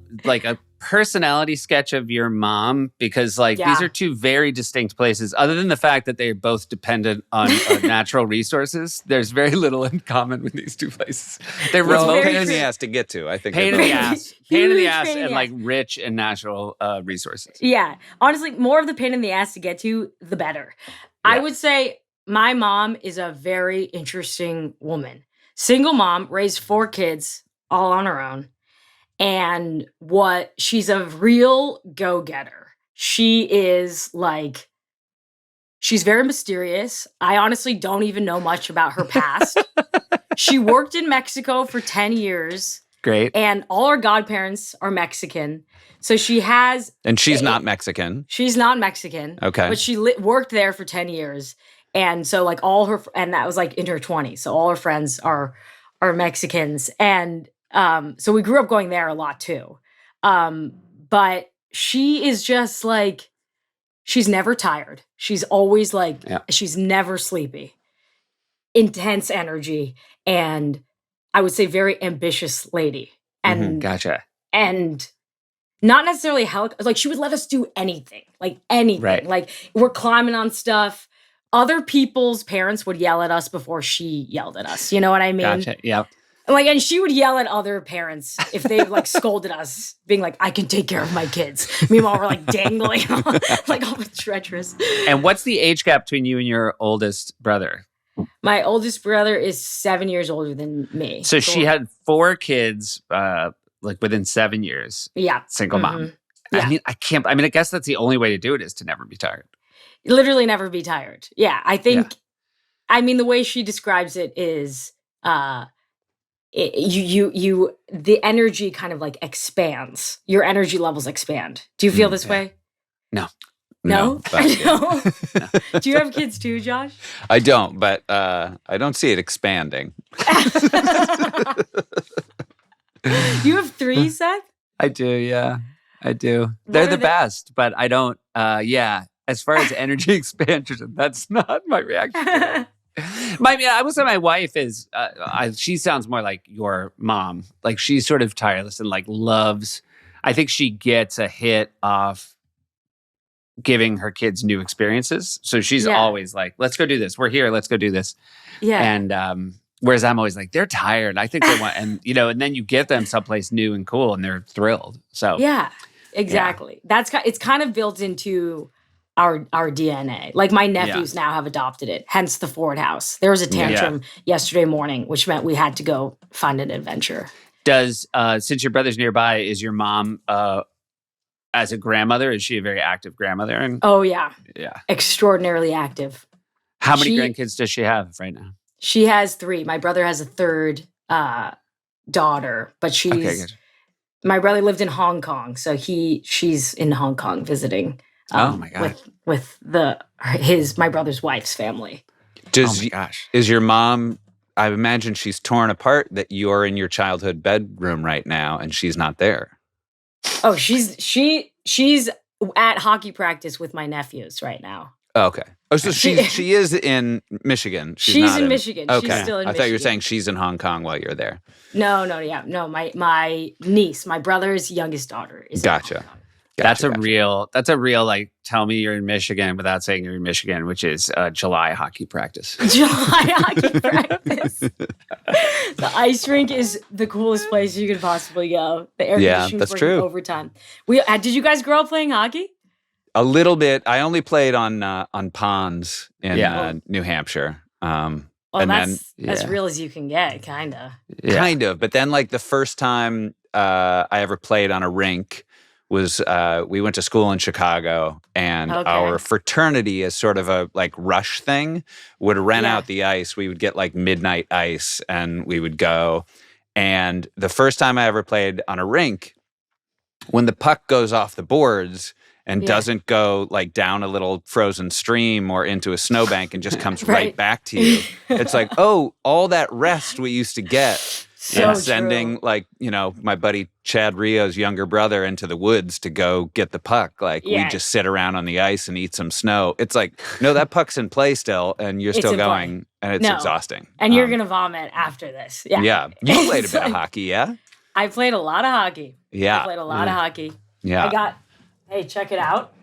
personality sketch of your mom? Because these are two very distinct places. Other than the fact that they're both dependent on natural resources, there's very little in common with these two places. They're remote. Pain in the ass to get to, I think. Pain in the ass. Pain in the ass pain in and the like ass. rich and natural resources. Yeah. Honestly, more of the pain in the ass to get to, the better. I Yeah. would say my mom is a very interesting woman. Single mom, raised 4 kids all on her own. And she's a real go-getter. She is she's very mysterious. I honestly don't even know much about her past. She worked in Mexico for 10 years. Great. And all her godparents are Mexican. So she has... And she's not Mexican. She's not Mexican. Okay. But she worked there for 10 years. And so all her... And that was in her 20s. So all her friends are Mexicans. And so we grew up going there a lot too. But she is just she's never tired. She's always she's never sleepy. Intense energy. And I would say very ambitious lady. And Gotcha. and not necessarily she would let us do anything, anything. Right. We're climbing on stuff. Other people's parents would yell at us before she yelled at us. You know what I mean? Gotcha. Yeah. And she would yell at other parents if they scolded us, being I can take care of my kids. Meanwhile, we're dangling, all treacherous. And what's the age gap between you and your oldest brother? My oldest brother is 7 years older than me. So she had 4 kids, within 7 years. Yeah. Single mom. Yeah. I guess that's the only way to do it is to never be tired. Literally never be tired. Yeah. I think, the way she describes it is, the energy kind of expands. Your energy levels expand. Do you feel this way? No. No? but- No? Do you have kids too, Josh? I don't, but I don't see it expanding. You have 3, Seth? I do, yeah. I do. What They're are the they- best, but I don't, as far as energy expansion, that's not my reaction to it. I would say my wife is, she sounds more like your mom. She's sort of tireless and loves, I think she gets a hit off giving her kids new experiences. So she's always let's go do this. We're here. Let's go do this. Yeah. And whereas I'm always they're tired. I think they want, and then you get them someplace new and cool and they're thrilled. So yeah, exactly. It's kind of built into our DNA. My nephews now have adopted it, hence the Ford house. There was a tantrum yesterday morning, which meant we had to go find an adventure. Does, since your brother's nearby, is your mom, as a grandmother, is she a very active grandmother? And Oh, yeah. yeah. Extraordinarily active. How many grandkids does she have right now? She has 3. My brother has a 3rd daughter, but she's... Okay, good. My brother lived in Hong Kong, so she's in Hong Kong visiting. Oh my God. With my brother's wife's family. Oh my gosh. Is your mom, I imagine she's torn apart that you're in your childhood bedroom right now and she's not there. Oh, she's at hockey practice with my nephews right now. Oh, okay. Oh, so she is in Michigan. She's not in Michigan. Okay. She's still in Michigan. I thought you were saying she's in Hong Kong while you're there. No. My niece, my brother's youngest daughter, is. Gotcha. In Hong Kong. That's a real tell me you're in Michigan without saying you're in Michigan, which is July hockey practice. July hockey practice. The ice rink is the coolest place you could possibly go. The air conditioning's that's working true. overtime. Did you guys grow up playing hockey? A little bit. I only played on ponds in New Hampshire. Well, And that's then- as yeah. real as you can get, kind of. Yeah. Kind of. But then, like, the first time I ever played on a rink was we went to school in Chicago, and Okay. our fraternity, as sort of a like rush thing, would rent Yeah. out the ice. We would get like midnight ice, and we would go. And the first time I ever played on a rink, when the puck goes off the boards and Yeah. doesn't go like down a little frozen stream or into a snowbank and just comes right Right. back to you, it's like, oh, all that rest we used to get. So And true. sending, like, you know, my buddy Chad Rio's younger brother into the woods to go get the puck. Like, we Yeah. just sit around on the ice and eat some snow. It's like, no, that puck's in play still, and you're It's still in play. going, and it's No. exhausting. And you're Um, gonna vomit after this. Yeah. Yeah. You played a It's bit of like- hockey, yeah? I played a lot of hockey. I Yeah. played a lot of hockey. Yeah. Hey, check it out.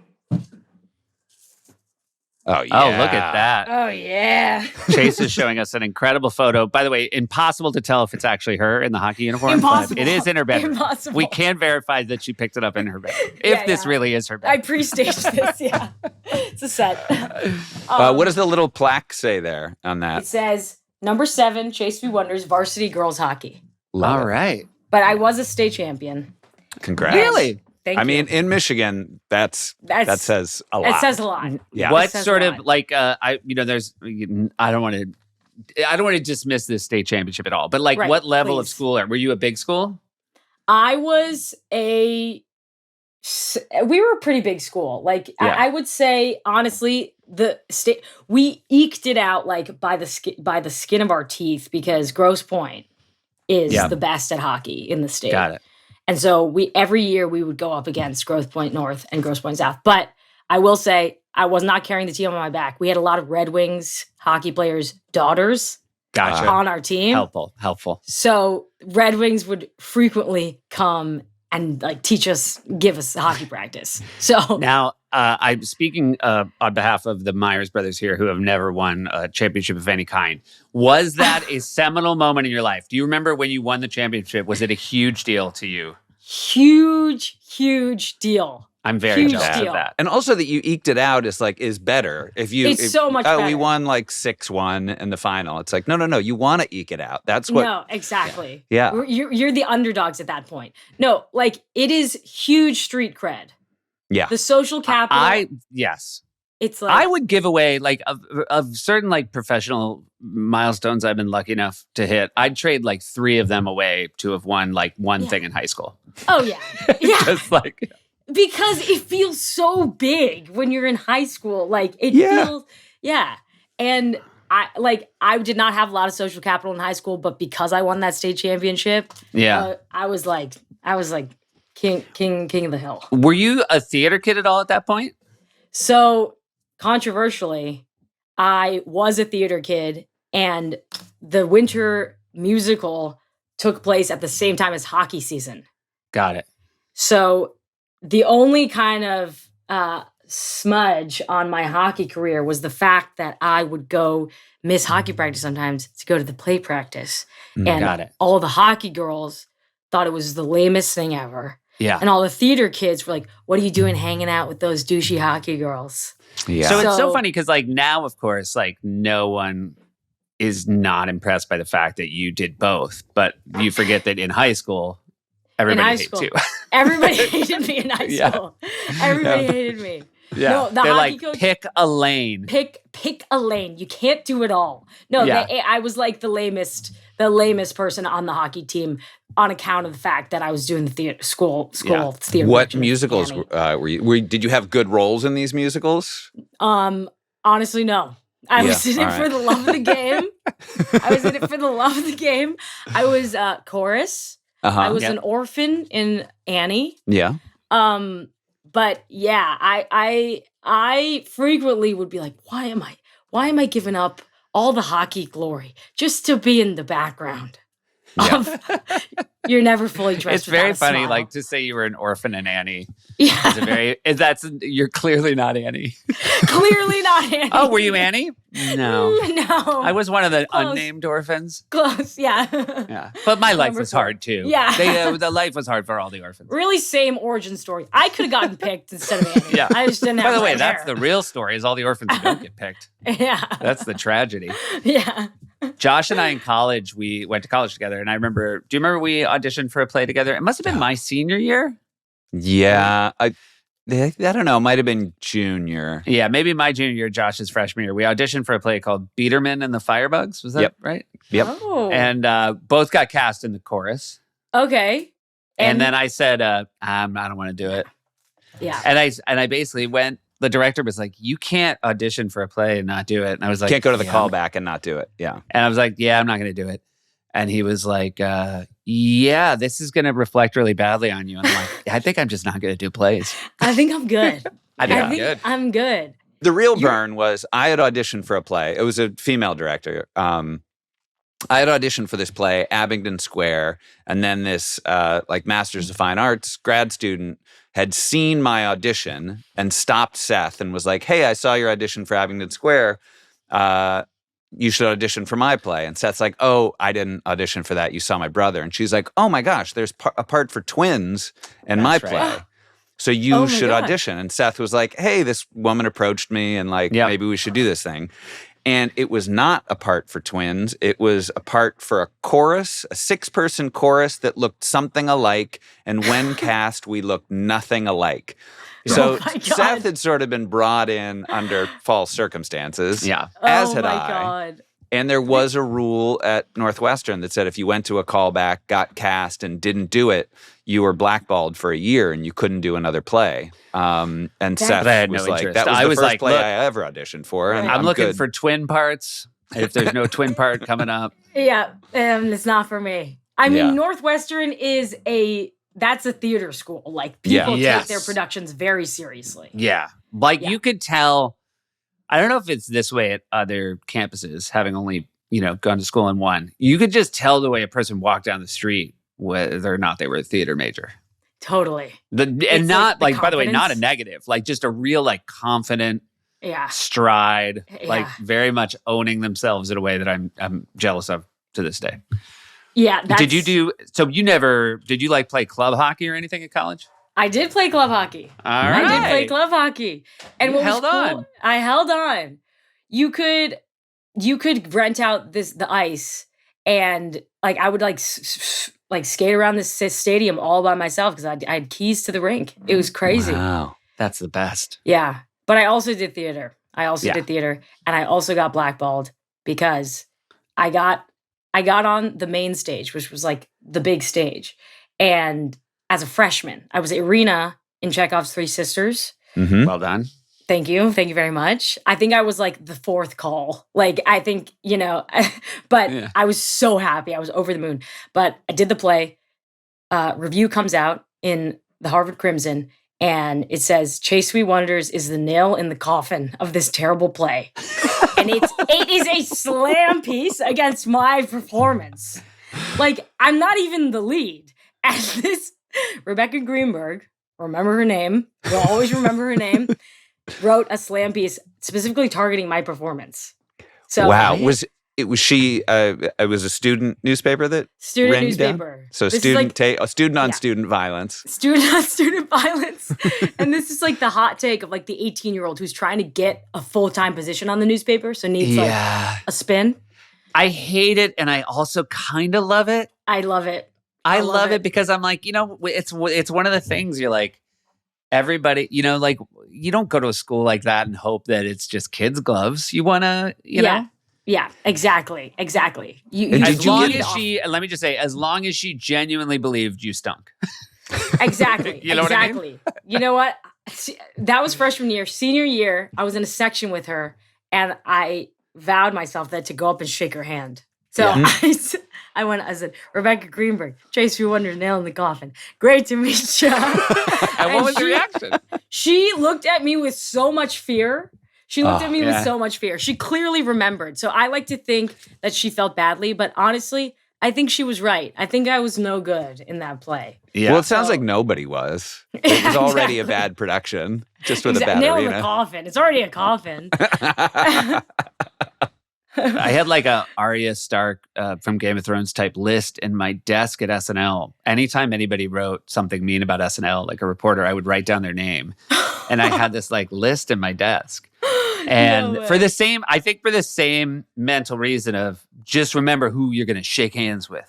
Oh, yeah. Oh, look at that. Oh yeah. Chase is showing us an incredible photo. By the way, impossible to tell if it's actually her in the hockey uniform. Impossible. But it is in her bedroom. Impossible. We can verify that she picked it up in her bedroom. If Yeah, this yeah. really is her I bedroom. pre-staged this, yeah. It's a set. What does the little plaque say there on It that? says number 7, Chase Sui Wonders, varsity girls hockey. Love All it. right. But I was a state champion. Congrats. Really? Thank I you. mean, in Michigan, that says a lot. It says a lot. Yeah. What says sort a of lot. like there's I don't want to dismiss this state championship at all. But like Right, what level of please. school were you a big school? I was we were a pretty big school. Like Yeah. I would say honestly, the state we eked it out like by the skin of our teeth because Grosse Pointe is Yeah. the best at hockey in the state. Got it. And so every year we would go up against Grosse Pointe North and Grosse Pointe South. But I will say I was not carrying the team on my back. We had a lot of Red Wings hockey players' daughters Gotcha. on our team. Helpful. So Red Wings would frequently come and like give us hockey practice. So Now, I'm speaking on behalf of the Meyers Brothers here, who have never won a championship of any kind. Was that a seminal moment in your life? Do you remember when you won the championship? Was it a huge deal to you? huge deal. I'm very Huge jealous deal. of that. And also that you eked it out is better. It's so much we better. won like 6-1 in the final. It's like, no. You want to eke it out. That's what. No, exactly. Yeah. You're the underdogs at that point. No, like it is huge street cred. Yeah. The social capital. Yes. It's like I would give away like of certain like professional milestones I've been lucky enough to hit. I'd trade like 3 of them away to have won like one Yeah. thing in high school. oh yeah. Yeah. Just like Because it feels so big when you're in high school. Like it Yeah. feels And I did not have a lot of social capital in high school, but because I won that state championship, yeah. I was like king of the hill. Were you a theater kid at all at that point? So controversially, I was a theater kid, and the winter musical took place at the same time as hockey season. Got it. So the only kind of smudge on my hockey career was the fact that I would go miss hockey practice sometimes to go to the play practice. And Got it. all the hockey girls thought it was the lamest thing ever. Yeah. And all the theater kids were like, what are you doing hanging out with those douchey hockey girls? Yeah. So it's so So- funny because like now, of course, like no one is not impressed by the fact that you did both, but you forget that in high school, everybody high hates school. you. Everybody hated me in high Yeah. school. Everybody hated me. Yeah. No, the They're hockey like, coach- pick a lane. Pick a lane. You can't do it all. No, Yeah. I was like the lamest person on the hockey team on account of the fact that I was doing the school Yeah. theater. What production with musicals Annie. were you? Did you have good roles in these musicals? Honestly, no. I was Yeah, in it all for right. the love of the game. I was in it for the love of the game. I was chorus. Uh-huh. I was Yeah. an orphan in Annie. Yeah. But yeah, I frequently would be like, why am I giving up all the hockey glory just to be in the background Yeah. of You're never fully dressed. It's very without a funny, smile. like to say you were an orphan and Annie. Yeah, You're clearly not Annie. clearly not Annie. Oh, were you Annie? No. No. I was one of the Close. unnamed orphans. Close. Yeah. Yeah. But my life Number was 4. hard too. Yeah. The life was hard for all the orphans. Really same origin story. I could have gotten picked instead of Annie. Yeah. I just didn't have By the way, red that's hair. the real story is all the orphans who don't get picked. Yeah. That's the tragedy. Yeah. Josh and I in college, we went to college together. And I remember, do you remember we auditioned for a play together? It must have been my senior year. Yeah. I don't know. It might have been junior. Yeah, maybe my junior year, Josh's freshman year. We auditioned for a play called Biederman and the Firebugs. Was that Yep. right? Yep. Oh. And both got cast in the chorus. Okay. And then I said, I don't want to do it. Yeah. And I basically went, the director was like, you can't audition for a play and not do it. And I was like, Can't go to the yeah. callback and not do it. Yeah. And I was like, yeah, I'm not going to do it. And he was like, yeah, this is going to reflect really badly on you. And I'm like, I think I'm just not going to do plays. I think I'm good. I think I I'm think good. I'm good. The real burn was I had auditioned for a play. It was a female director. I had auditioned for this play, Abingdon Square, and then this Masters of Fine Arts grad student had seen my audition and stopped Seth and was like, "Hey, I saw your audition for Abingdon Square. You should audition for my play." And Seth's like, "Oh, I didn't audition for that. You saw my brother." And she's like, "Oh my gosh, there's a part for twins in my That's play." right. So you Oh my should God. audition. And Seth was like, "Hey, this woman approached me and Yep. maybe we should do this thing." And it was not a part for twins. It was a part for a chorus, a 6-person chorus that looked something alike. And when cast, we looked nothing alike. So Oh my God. Seth had sort of been brought in under false circumstances. Yeah. As oh had my I. God. And there was a rule at Northwestern that said if you went to a callback, got cast, and didn't do it, you were blackballed for a year and you couldn't do another play. And Seth But I had was no like, interest. that was I the was first like, play look, I ever auditioned for. And I'm looking good. for twin parts. If there's no twin part coming up. Yeah, it's not for me. I mean, Yeah. Northwestern is that's a theater school. Like people Yeah. take their Yes. productions very seriously. Yeah. Like Yeah. you could tell, I don't know if it's this way at other campuses, having only, gone to school in one. You could just tell the way a person walked down the street whether or not they were a theater major. Totally. And It's not like the by the way, not a confidence. negative, like just a real confident Yeah. stride, like Yeah. very much owning themselves in a way that I'm jealous of to this day. Yeah. Did you play club hockey or anything at college? I did play club hockey. All I right. did play club hockey. And You what was held cool, on. I held on. You could rent out the ice and I would skate around this stadium all by myself because I had keys to the rink. It was crazy. Wow. That's the best. Yeah. But I also did theater. And I also got blackballed because I got on the main stage, which was like the big stage. And as a freshman, I was Irina in Chekhov's Three Sisters. Mm-hmm. Well done. Thank you. Thank you very much. I think I was like the 4th call. But Yeah. I was so happy. I was over the moon. But I did the play. Review comes out in the Harvard Crimson, and it says, Sui Wonders is the nail in the coffin of this terrible play. And it is a slam piece against my performance. Like, I'm not even the lead. And this Rebecca Greenberg, remember her name, you'll always remember her name, wrote a slam piece specifically targeting my performance. So Wow. Was she? It was a student newspaper that student ran you down? newspaper. So This is student like student on yeah. student violence. student on student violence. And this is like the hot take of like the 18-year-old who's trying to get a full-time position on the newspaper, so needs like a spin. I hate it, and I also kind of love it. I love it. I love love it. it because I'm like, it's one of the things you're like, everybody, like you don't go to a school like that and hope that it's just kids' gloves. You want to, know. Yeah, exactly. And You did As you long get as let me just say, as long as she genuinely believed you stunk. Exactly. You know what I mean? Exactly. You know what? That was freshman year. Senior year, I was in a section with her, and I vowed myself that to go up and shake her hand. So I said, Rebecca Greenberg, Sui Wonders, nail in the coffin. Great to meet you. And what was the reaction? She looked at me with so much fear. She looked at me with yeah. so much fear. She clearly remembered. So I like to think that she felt badly, but honestly, I think she was right. I think I was no good in that play. Yeah. Well, it sounds So- like nobody was. It was already a Exactly. bad production, just with a bad Nail in the arena. coffin. It's already a coffin. I had like a Arya Stark from Game of Thrones type list in my desk at SNL. Anytime anybody wrote something mean about SNL, like a reporter, I would write down their name. And I had this like list in my desk. And No for way. the same, I think for the same mental reason of just remember who you're going to shake hands with.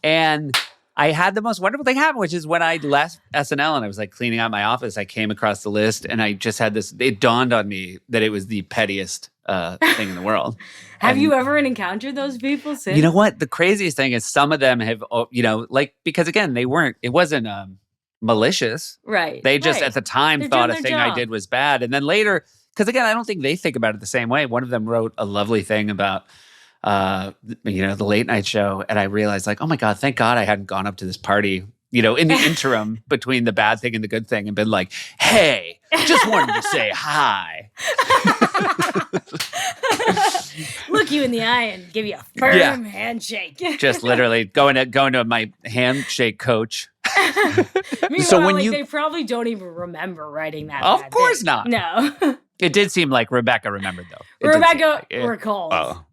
And I had the most wonderful thing happen, which is when I left SNL and I was like cleaning out my office, I came across the list and I just had this, it dawned on me that it was the pettiest thing in the world. Have And you ever encountered those people since? you know what? The craziest thing is some of them have, like, because again, it wasn't malicious. Right. They just right. at the time They're thought a doing their thing I job. did was bad. And then later, because again, I don't think they think about it the same way. One of them wrote a lovely thing about, the late night show. And I realized like, oh my God, thank God I hadn't gone up to this party, in the interim between the bad thing and the good thing and been like, hey, just wanted to say hi. Look you in the eye and give you a firm Yeah. handshake. Just literally going to my handshake coach. Meanwhile, So when like, you- they probably don't even remember writing that. Of bad course thing. not. No. It did seem like Rebecca remembered though. It did seem Rebecca like it. recalls. Oh.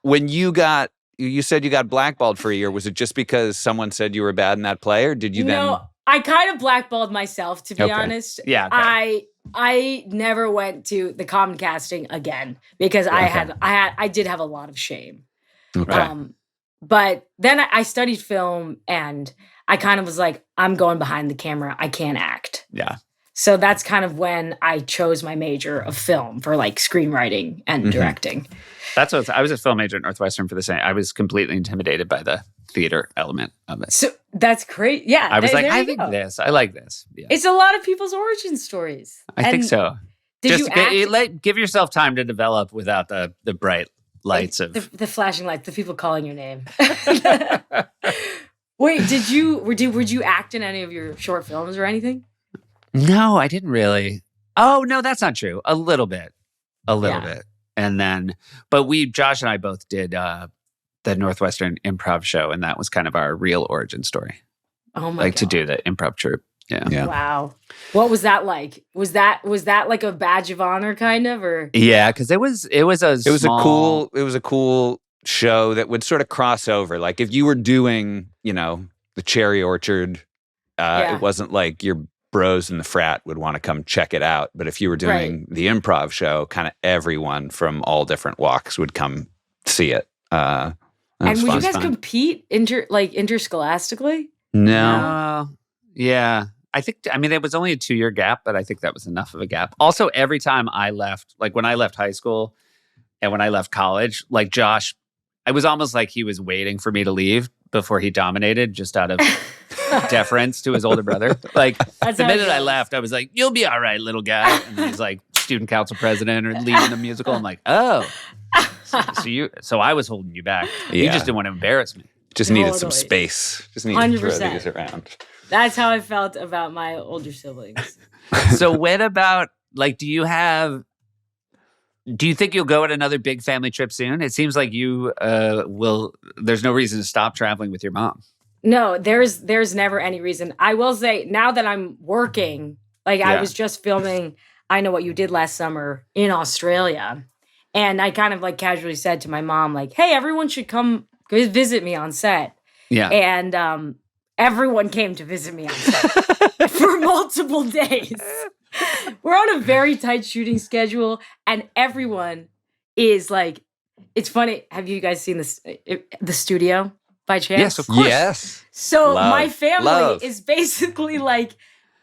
When you said you got blackballed for a year, was it just because someone said you were bad in that play, or did you No, I kind of blackballed myself, to be Okay. honest. Yeah. Okay. I never went to the common casting again because I did have a lot of shame. then? Okay. But then I studied film and I kind of was like, I'm going behind the camera. I can't act. Yeah. So that's kind of when I chose my major of film for like screenwriting and Mhm. directing. That's what I was a film major at Northwestern for the same. I was completely intimidated by the theater element of it. So that's great. Yeah. I was like, there I you think go. this. I like this. Yeah. It's a lot of people's origin stories. I think And so. Did Just you act? give yourself time to develop without the bright lights of. the flashing lights, the people calling your name. Wait, would you act in any of your short films or anything? No, I didn't really. Oh no, that's not true. A little bit, Yeah. bit, and then, but Josh and I both did the Northwestern Improv show, and that was kind of our real origin story, Oh my like to God. do the improv troupe. Yeah. Yeah. Wow. What was that like? Was that like a badge of honor kind of or Yeah, because it was It was small- a cool show that would sort of cross over. Like if you were doing, the Cherry Orchard, Yeah. it wasn't like your bros in the frat would want to come check it out. But if you were doing the improv show, kind of everyone from all different walks would come see it. That and was would you fun. guys compete interscholastically? No. Yeah. I think, it was only a 2-year gap, but I think that was enough of a gap. Also, every time I left, like when I left high school and when I left college, like Josh, it was almost like he was waiting for me to leave before he dominated just out of deference to his older brother. Like That's the how it minute I goes. left, I was like, you'll be all right, little guy. And then he's like student council president or leading a musical. I'm like, oh, so I was holding you back. You Yeah. just didn't want to embarrass me. Just needed some Totally. space. Just needed to throw 100%. these around. That's how I felt about my older siblings. So what about do you think you'll go on another big family trip soon? It seems like you will. There's no reason to stop traveling with your mom. No, there's never any reason. I will say now that I'm working, like I Yeah. was just filming I Know What You Did Last Summer in Australia. And I kind of like casually said to my mom, like, hey, everyone should come visit me on set. Yeah. And everyone came to visit me on set for multiple days. We're on a very tight shooting schedule, and everyone is like, it's funny. Have you guys seen this the studio by chance? Yes, of course. Yes. So Love. my family Love. is basically like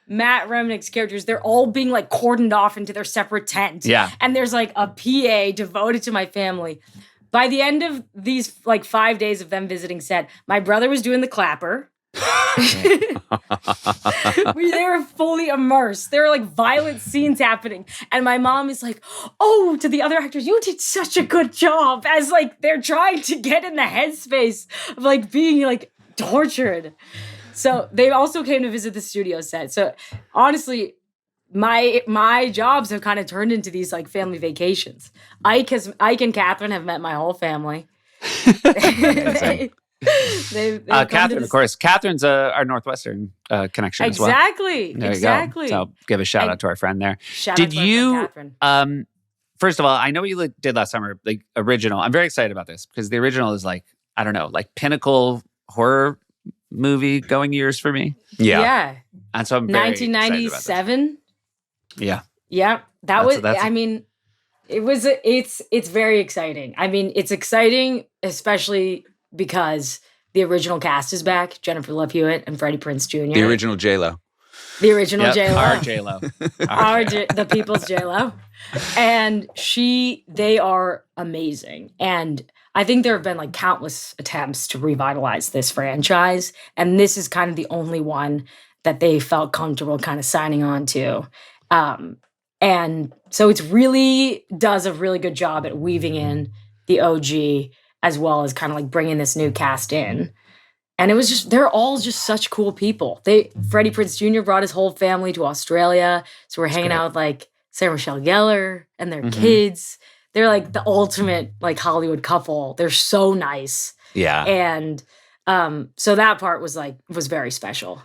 Matt Remnick's characters. They're all being like cordoned off into their separate tent. Yeah. And there's like a PA devoted to my family. By the end of these like 5 days of them visiting set, my brother was doing the clapper. They were fully immersed. There were like violent scenes happening. And my mom is like, oh, to the other actors, you did such a good job. As like they're trying to get in the headspace of like being like tortured. So they also came to visit the studio set. So honestly, my jobs have kind of turned into these like family vacations. Ike and Catherine have met my whole family. They've come to Catherine, of this- course. Catherine's our Northwestern connection as well. Exactly. There Exactly. you go. So give a shout And- out to our friend there. Shout Did out to our friend you? Catherine. First of all, I know what you did last summer, like original. I'm very excited about this because the original is like, I don't know, like pinnacle horror movie going years for me. Yeah. And so I'm very excited about this. 1997. Yeah. Yeah. That's- I mean, it's very exciting. I mean, it's exciting, especially because the original cast is back. Jennifer Love Hewitt and Freddie Prinze Jr. The original J-Lo. The original J-Lo. Our J-Lo. The people's J-Lo. And they are amazing. And I think there have been like countless attempts to revitalize this franchise. And this is kind of the only one that they felt comfortable kind of signing on to. And so it's really does a really good job at weaving in the OG as well as kind of like bringing this new cast in. And it was just, they're all just such cool people. Freddie Prinze Jr. brought his whole family to Australia. So we're hanging out with like Sarah Michelle Gellar and their kids. They're like the ultimate like Hollywood couple. They're so nice. Yeah. And so that part was very special.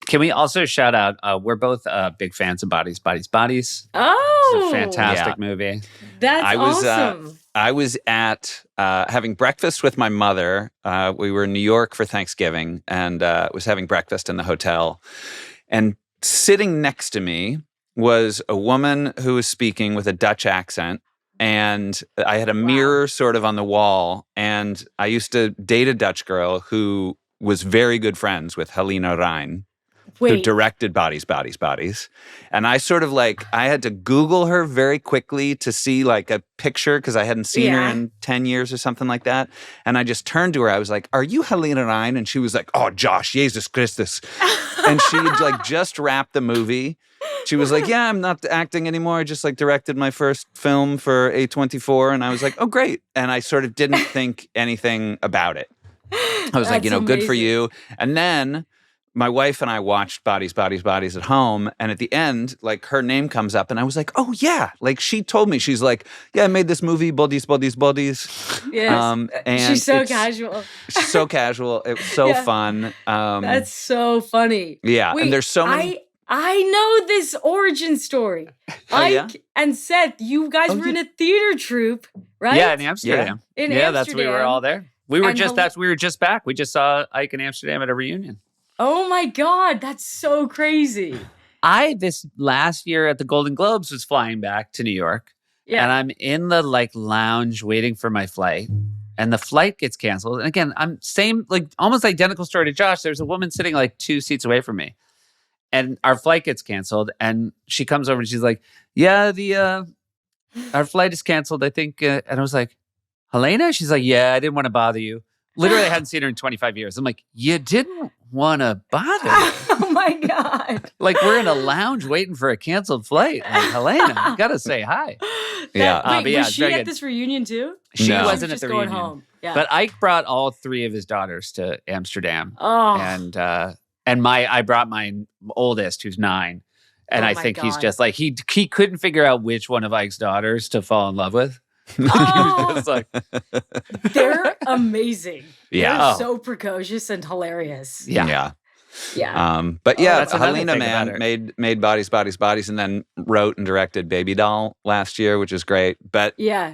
Can we also shout out? We're both big fans of Bodies, Bodies, Bodies. Oh, It's a fantastic movie. That's I was, awesome. I was at having breakfast with my mother. We were in New York for Thanksgiving and was having breakfast in the hotel. And sitting next to me was a woman who was speaking with a Dutch accent. And I had a mirror sort of on the wall. And I used to date a Dutch girl who was very good friends with Helena Rijn, who directed Bodies, Bodies, Bodies. And I sort of like, I had to Google her very quickly to see like a picture because I hadn't seen her in 10 years or something like that. And I just turned to her. I was like, are you Helena Rijn? And she was like, oh, Josh, Jesus Christus. And she had like just wrapped the movie. She was like, yeah, I'm not acting anymore. I just like directed my first film for A24. And I was like, oh, great. And I sort of didn't think anything about it. I was like, That's good for amazing. you. And then my wife and I watched Bodies, Bodies, Bodies at home. And at the end, like her name comes up and I was like, oh yeah. Like she told me, she's like, yeah, I made this movie, Bodies, Bodies, Bodies. Yes. And She's so casual. She's so casual. It was so fun. That's so funny. Yeah. Wait, and there's so many. I know this origin story. Ike and Seth, you guys were in a theater troupe, right? Yeah, in Amsterdam. In that's we were all there. We were And we were just back. We just saw Ike in Amsterdam at a reunion. Oh my God, that's so crazy. This last year at the Golden Globes was flying back to New York. Yeah. And I'm in the like lounge waiting for my flight. And the flight gets canceled. And again, I'm almost identical story to Josh. There's a woman sitting like 2 seats away from me. And our flight gets canceled. And she comes over and she's like, yeah, our flight is canceled, I think. And I was like, Helena? She's like, yeah, I didn't want to bother you. Literally, I hadn't seen her in 25 years. I'm like, you didn't want to bother me. Oh my God. Like, we're in a lounge waiting for a canceled flight. Like, Helena, you got to say hi. Yeah. Wait, but was she very at good. this reunion too? She No. wasn't Just at the going reunion. home. Yeah. But Ike brought all 3 of his daughters to Amsterdam. Oh. And I brought my oldest, who's 9. And Oh I my think he's God. just like, he couldn't figure out which one of Ike's daughters to fall in love with. Oh. He was just like, They're amazing. Yeah. They're Oh. so precocious and hilarious. yeah. Yeah. But yeah, that's another Helena thing about her. made Bodies, Bodies, Bodies, and then wrote and directed Baby Doll last year, which is great. But Yeah.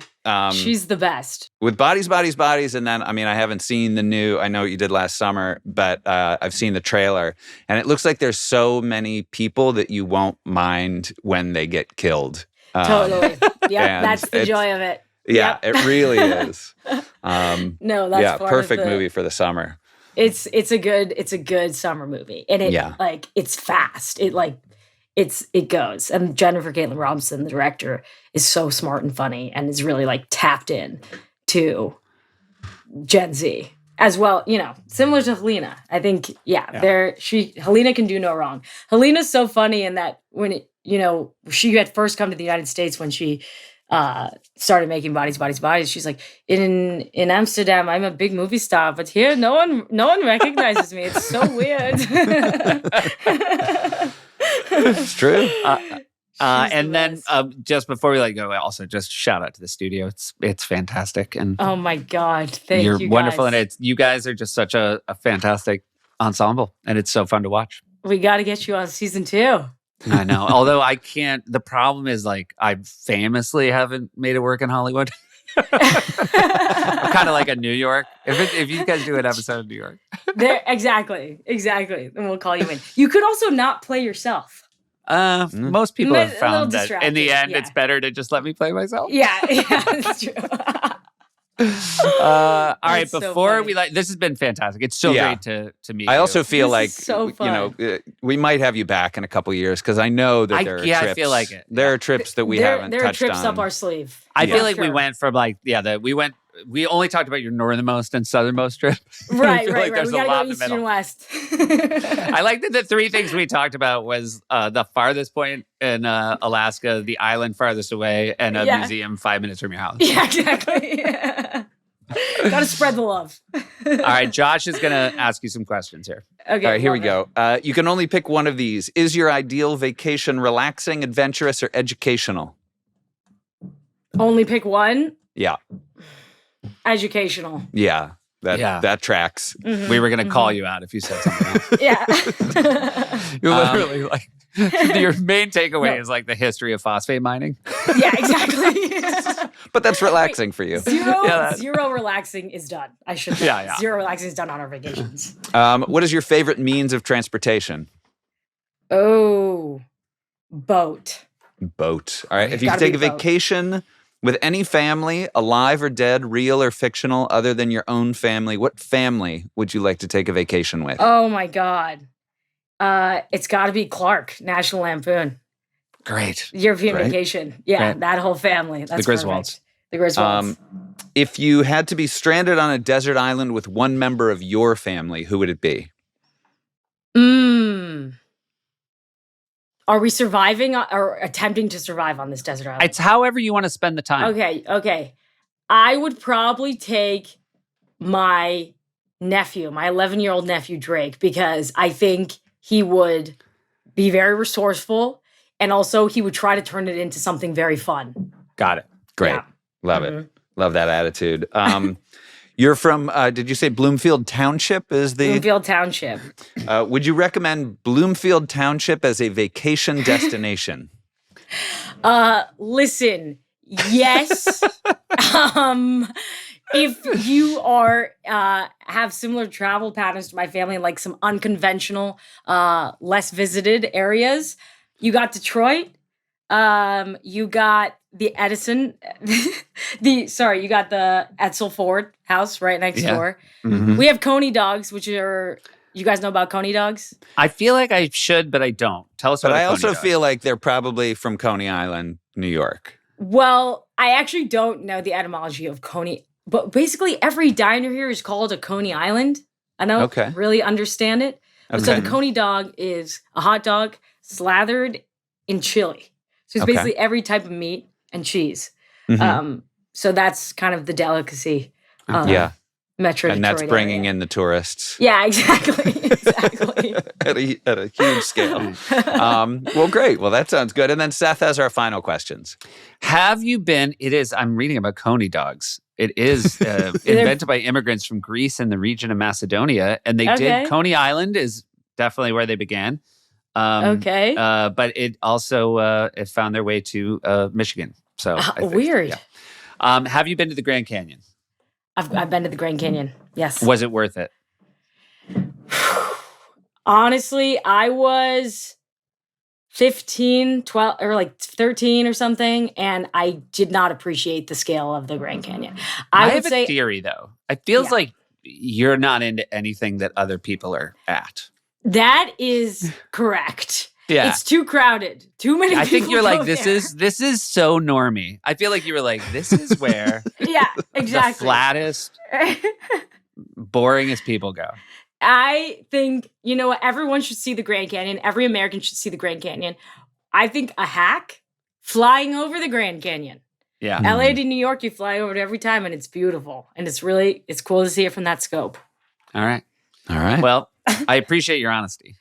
She's the best. with Bodies, Bodies, Bodies, and then, I mean, I haven't seen the new, I know what you did last summer, but I've seen the trailer. And it looks like there's so many people that you won't mind when they get killed. Totally. Yeah. and That's the it's- joy of it. Yeah, Yep. it really is. No, that's Yeah, part perfect of the, movie for the summer. It's a good summer movie. And it's fast. It goes. And Jennifer Caitlin Robinson, the director, is so smart and funny and is really like tapped in to Gen Z as well, similar to Helena. I think, Helena can do no wrong. Helena's so funny in that when she had first come to the United States when she started making Bodies, Bodies, Bodies. She's like, in Amsterdam, I'm a big movie star, but here no one recognizes me. It's so weird. It's true. And then just before we let go, also just shout out to the studio. It's fantastic, and Oh my God, thank you're you. wonderful, guys. and you guys are just such a fantastic ensemble, and it's so fun to watch. We got to get you on season 2. I know. Although I can't. The problem is, like, I famously haven't made it work in Hollywood. I'm kind of like a New York. If you guys do an episode in New York, There, exactly. Then we'll call you in. You could also not play yourself. most people A have little found that in the distracting, end, yeah. it's better to just let me play myself. Yeah, that's true. All right, That's so before funny. this has been fantastic. It's so Yeah. great to meet I you. also feel This like is so we might have you back in a couple years because I know that there are I trips. feel like it. There are trips that we haven't there are touched trips on. up our sleeve. I Yeah. feel like we Sure. went from we only talked about your northernmost and southernmost trip. I Right. feel like We there's a gotta lot go in the east and middle. west. I like that the three things we talked about was the farthest point in Alaska, the island farthest away, and a Yeah. museum 5 minutes from your house. Yeah, exactly. Gotta spread the love. All right, Josh is going to ask you some questions here. Okay. All right, here we love go. You can only pick one of these. Is your ideal vacation relaxing, adventurous, or educational? it. Only pick one. Yeah, Educational. yeah, that tracks. Mhm. We were going to call you out if you said something else. Yeah. You're literally like, your main takeaway No. is like the history of phosphate mining. Yeah, exactly. But that's relaxing for you. Zero relaxing is done. I should say. Yeah. Zero relaxing is done on our vacations. What is your favorite means of transportation? Oh, boat. Boat. All right. If you could Gotta take a be boat. vacation with any family, alive or dead, real or fictional, other than your own family, what family would you like to take a vacation with? Oh my God. It's got to be Clark, National Lampoon, Great. European Right. Vacation. Yeah, Right. that whole family. That's Griswolds. perfect. The Griswolds. If you had to be stranded on a desert island with one member of your family, who would it be? Are we surviving or attempting to survive on this desert island? It's however you want to spend the time. Okay. I would probably take my nephew, my 11-year-old nephew, Drake, because I think he would be very resourceful and also he would try to turn it into something very fun. Got it. Great. Yeah. Love it. Love that attitude. You're from, did you say Bloomfield Township is the? Bloomfield Township. Would you recommend Bloomfield Township as a vacation destination? Listen, yes. If you are have similar travel patterns to my family, like some unconventional, less visited areas, you got Detroit. You got the Edison, you got the Edsel Ford house right next Yeah. door. Mhm. We have Coney dogs, which are, you guys know about Coney dogs? I feel like I should, but I don't. Tell us But about I a also Coney dog. feel like they're probably from Coney Island, New York. Well, I actually don't know the etymology of Coney, but basically every diner here is called a Coney Island. I don't Okay. really understand it. But So Okay. the Coney dog is a hot dog slathered in chili. So it's Okay. basically every type of meat and cheese. Mhm. So that's kind of the delicacy. Yeah. Metro And that's Detroit bringing area. in the tourists Yeah, exactly. at a huge scale. Well, great. Well, that sounds good. And then Seth has our final questions. Have you been? I'm reading about Coney dogs. It is invented by immigrants from Greece and the region of Macedonia, and they Okay. did. Coney Island is definitely where they began. Okay. But it also it found their way to Michigan. So I think- Weird. yeah. Have you been to the Grand Canyon? I've been to the Grand Canyon. Yes. Was it worth it? Honestly, I was 15, 12, or like 13 or something, and I did not appreciate the scale of the Grand Canyon. I would have say a theory though. It feels Yeah. like you're not into anything that other people are at. that is correct. Yeah. It's too crowded. Too many people. I think you're like, go this there. is so normie. I feel like you were like, this is where Yeah, the exactly. flattest, boringest people go. I think, you know what? Everyone should see the Grand Canyon. Every American should see the Grand Canyon. I think a hack, flying over the Grand Canyon. Yeah. LA to New York, you fly over it every time and it's beautiful. And it's cool to see it from that scope. All right. All right. Well, I appreciate your honesty.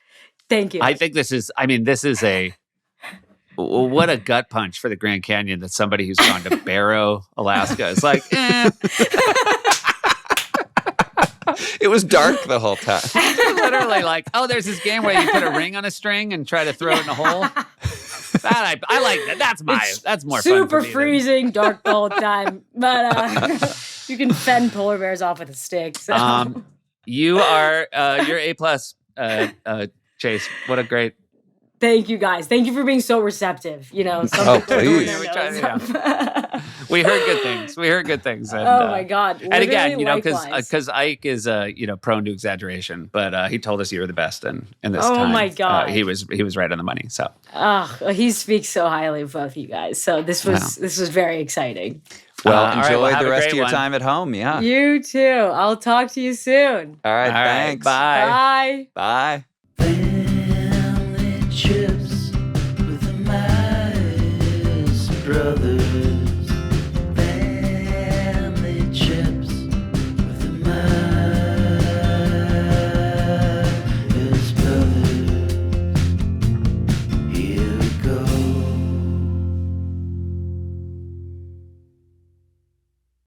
Thank you. I think this is a Well, what a gut punch for the Grand Canyon that somebody who's gone to Barrow, Alaska is like, eh. It was dark the whole time. Literally like, oh, there's this game where you put a ring on a string and try to throw it in a hole. That I like that. That's more fun. Super for me freezing, dark the whole time. But you can fend polar bears off with a stick. So. You are you're A+, Chase. What a great. Thank you guys. Thank you for being so receptive. You know, Oh, please. We heard good things. And, oh my God. And again, you know, likewise. because Ike is prone to exaggeration, but he told us you were the best in this time. Oh my God. He was right on the money. So he speaks so highly of both of you guys. So this was very exciting. Well, all right, enjoy well, have the a rest great of your one. time at home. Yeah. You too. I'll talk to you soon. All right. All right, Thanks. bye. Bye. Bye. Family trips with the Meyers Brothers.